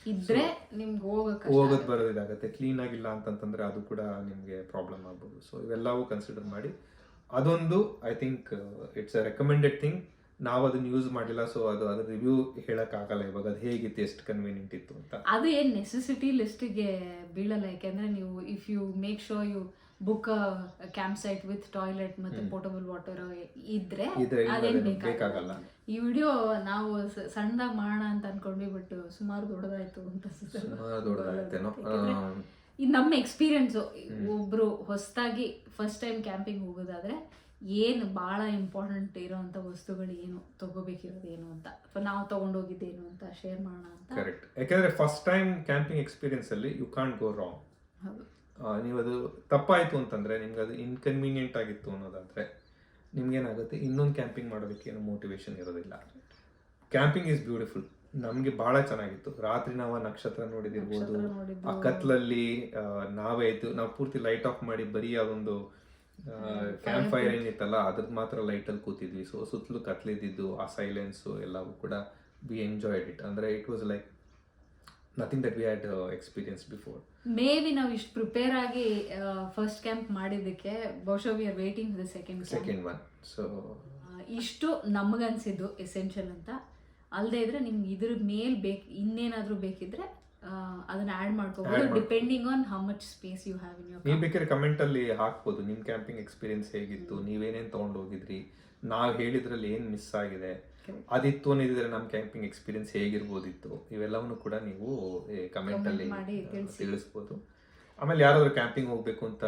ಇದ್ರೆ ನಿಮ್ಗೆ ಹೋಗೋದು ಬರೋದು ಇದಾಗುತ್ತೆ. ಕ್ಲೀನ್ ಆಗಿಲ್ಲ ಅಂತಂತಂದರೆ ಅದು ಕೂಡ ನಿಮಗೆ ಪ್ರಾಬ್ಲಮ್ ಆಗ್ಬೋದು. ಸೊ ಇವೆಲ್ಲವೂ ಕನ್ಸಿಡರ್ ಮಾಡಿ ಅದೊಂದು I think it's a recommended thing. ನಾವು ಅದನ್ನ ಯೂಸ್ ಮಾಡಿಲ್ಲ, ಸೊ ಅದ್ರ ರಿವ್ಯೂ ಹೇಳೋಕ್ಕಾಗಲ್ಲ ಇವಾಗ ಅದು ಹೇಗಿತ್ತು, ಎಷ್ಟು ಕನ್ವೀನಿಯಂಟ್ ಇತ್ತು ಅಂತ. ಅದು ಏನು ನೆಸೆಸಿಟಿ ಲಿಸ್ಟಿಗೆ ಬೀಳಲ್ಲ, ಯಾಕೆಂದರೆ ನೀವು if you make sure you book camp site with toilet ಮತ್ತು ಪೋರ್ಟಬಲ್ ವಾಟರ್ ಇದ್ರೆ ಅದೇನು ಬೇಕಾಗಲ್ಲ. ಈ ವಿಡಿಯೋ ನಾವು ಸಣ್ಣದಾಗಿ ಮಾಡೋಣ ಅಂತ ಅನ್ಕೊಂಡ್ವಿ, ಬಟ್ ಸುಮಾರು ದೊಡ್ಡದಾಯ್ತು ಅಂತ ಇದು ನಮ್ಮ ಎಕ್ಸ್ಪೀರಿಯನ್ಸು. ಒಬ್ರು ಹೊಸದಾಗಿ ಫಸ್ಟ್ ಟೈಮ್ ಕ್ಯಾಂಪಿಂಗ್ ಹೋಗೋದಾದ್ರೆ ಏನು ಭಾಳ ಇಂಪಾರ್ಟೆಂಟ್ ಇರೋವಂಥ ವಸ್ತುಗಳು ಏನು, ತಗೋಬೇಕಿರೋದು ಏನು ಅಂತ, ಅಥವಾ ನಾವು ತಗೊಂಡೋಗಿದ್ದೇನು ಅಂತ ಶೇರ್ ಮಾಡೋಣ ಅಂತ. ಕರೆಕ್ಟ್. ಯಾಕೆಂದರೆ ಫಸ್ಟ್ ಟೈಮ್ ಕ್ಯಾಂಪಿಂಗ್ ಎಕ್ಸ್ಪೀರಿಯನ್ಸಲ್ಲಿ ಯು ಕಾಂಟ್ ಗೋ ರಾಂಗ್. ಹೌದು. ನೀವು ಅದು ತಪ್ಪಾಯಿತು ಅಂತಂದರೆ, ನಿಮ್ಗೆ ಅದು ಇನ್ಕನ್ವೀನಿಯೆಂಟ್ ಆಗಿತ್ತು ಅನ್ನೋದಾದರೆ ನಿಮ್ಗೇನಾಗುತ್ತೆ, ಇನ್ನೊಂದು ಕ್ಯಾಂಪಿಂಗ್ ಮಾಡೋದಕ್ಕೆ ಏನು ಮೋಟಿವೇಶನ್ ಇರೋದಿಲ್ಲ. Camping is beautiful. ನಮಗೆ ಭಾಳ ಚೆನ್ನಾಗಿತ್ತು. ರಾತ್ರಿ ನಾವು ನಕ್ಷತ್ರ ನೋಡಿದಿರ್ಬೋದು, ಆ ಕತ್ಲಲ್ಲಿ ನಾವೇ ಇದ್ದು ನಾವು ಪೂರ್ತಿ ಲೈಟ್ ಆಫ್ ಮಾಡಿ ಬರೀ ಅದೊಂದು ಕ್ಯಾಂಪ್ ಫೈರ್ ಏನಿತ್ತಲ್ಲ ಅದ್ರದ್ದು ಮಾತ್ರ ಲೈಟಲ್ಲಿ ಕೂತಿದ್ವಿ. ಸೊ ಸುತ್ತಲೂ ಕತ್ಲಿದ್ದು ಆ ಸೈಲೆನ್ಸು ಎಲ್ಲವೂ ಕೂಡ ವಿ ಎಂಜಾಯ್ಡ್ ಇಟ್. ಅಂದರೆ it was like nothing that we had experience before. May be ನಾವು ಇಷ್ಟು ಪ್ರಿಪೇರ್ ಆಗಿ ಫಸ್ಟ್ ಕ್ಯಾಂಪ್ ಮಾಡಿದ್ದಕ್ಕೆ ಬಹುಶಃ we are waiting for the second one. So ಇಷ್ಟು ನಮಗನ್ಸಿದ್ದು ಎಸೆನ್ಷಿಯಲ್ ಅಂತ. ಅಲ್ಲದೆ ಇದ್ರೆ ನಿಮ್ಗೆ ಇದ್ರ ಮೇಲೆ ಇನ್ನೇನಾದರೂ ಬೇಕಿದ್ರೆ ಅದನ್ನ ಆ್ಯಡ್ ಮಾಡ್ಕೋಬಹುದು, depending on how much space you have in your. ನೀವು ಬೇಕಾದ್ರೆ ಕಮೆಂಟಲ್ಲಿ ಹಾಕ್ಬೋದು ನಿಮ್ಮ ಕ್ಯಾಂಪಿಂಗ್ ಎಕ್ಸ್ಪೀರಿಯನ್ಸ್ ಹೇಗಿತ್ತು, ನೀವೇನೇನು ತೊಗೊಂಡು ಹೋಗಿದ್ರಿ, ನಾವು ಹೇಳಿದ್ರಲ್ಲಿ ಏನು ಮಿಸ್ ಆಗಿದೆ, ಅದಿತ್ತು ಅನ್ನಿದ್ರೆ ನಮ್ಮ ಕ್ಯಾಂಪಿಂಗ್ ಎಕ್ಸ್ಪೀರಿಯನ್ಸ್ ಹೇಗಿರ್ಬೋದಿತ್ತು, ಇವೆಲ್ಲವನ್ನೂ ಕೂಡ ನೀವು ಕಮೆಂಟಲ್ಲಿ ತಿಳಿಸ್ಬೋದು. ಆಮೇಲೆ ಯಾರಾದರೂ ಕ್ಯಾಂಪಿಂಗ್ ಹೋಗ್ಬೇಕು ಅಂತ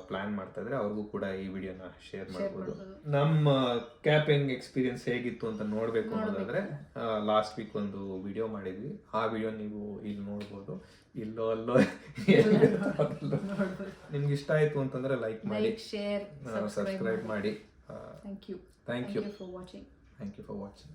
ಪ್ಲಾನ್ ಮಾಡ್ತಾ ಇದ್ರೆ ಅವ್ರಿಗೂ ಕೂಡ ಈ ವಿಡಿಯೋನ ಶೇರ್ ಮಾಡ್ಬೋದು. ನಮ್ಮ ಕ್ಯಾಂಪಿಂಗ್ ಎಕ್ಸ್ಪೀರಿಯನ್ಸ್ ಹೇಗಿತ್ತು ಅಂತ ನೋಡಬೇಕು ಅನ್ನೋದಾದ್ರೆ ಲಾಸ್ಟ್ ವೀಕ್ ಒಂದು ವಿಡಿಯೋ ಮಾಡಿದ್ವಿ, ಆ ವಿಡಿಯೋ ನೀವು ಇಲ್ಲಿ ನೋಡ್ಬೋದು. ಇಲ್ಲೋ ಅಲ್ಲೋ ನಿಮ್ಗೆ ಇಷ್ಟ ಆಯಿತು ಅಂತಂದ್ರೆ ಲೈಕ್ ಮಾಡಿ, ಶೇರ್, ಸಬ್ಸ್ಕ್ರೈಬ್ ಮಾಡಿ. Thank you thank you for watching. Thank you for watching.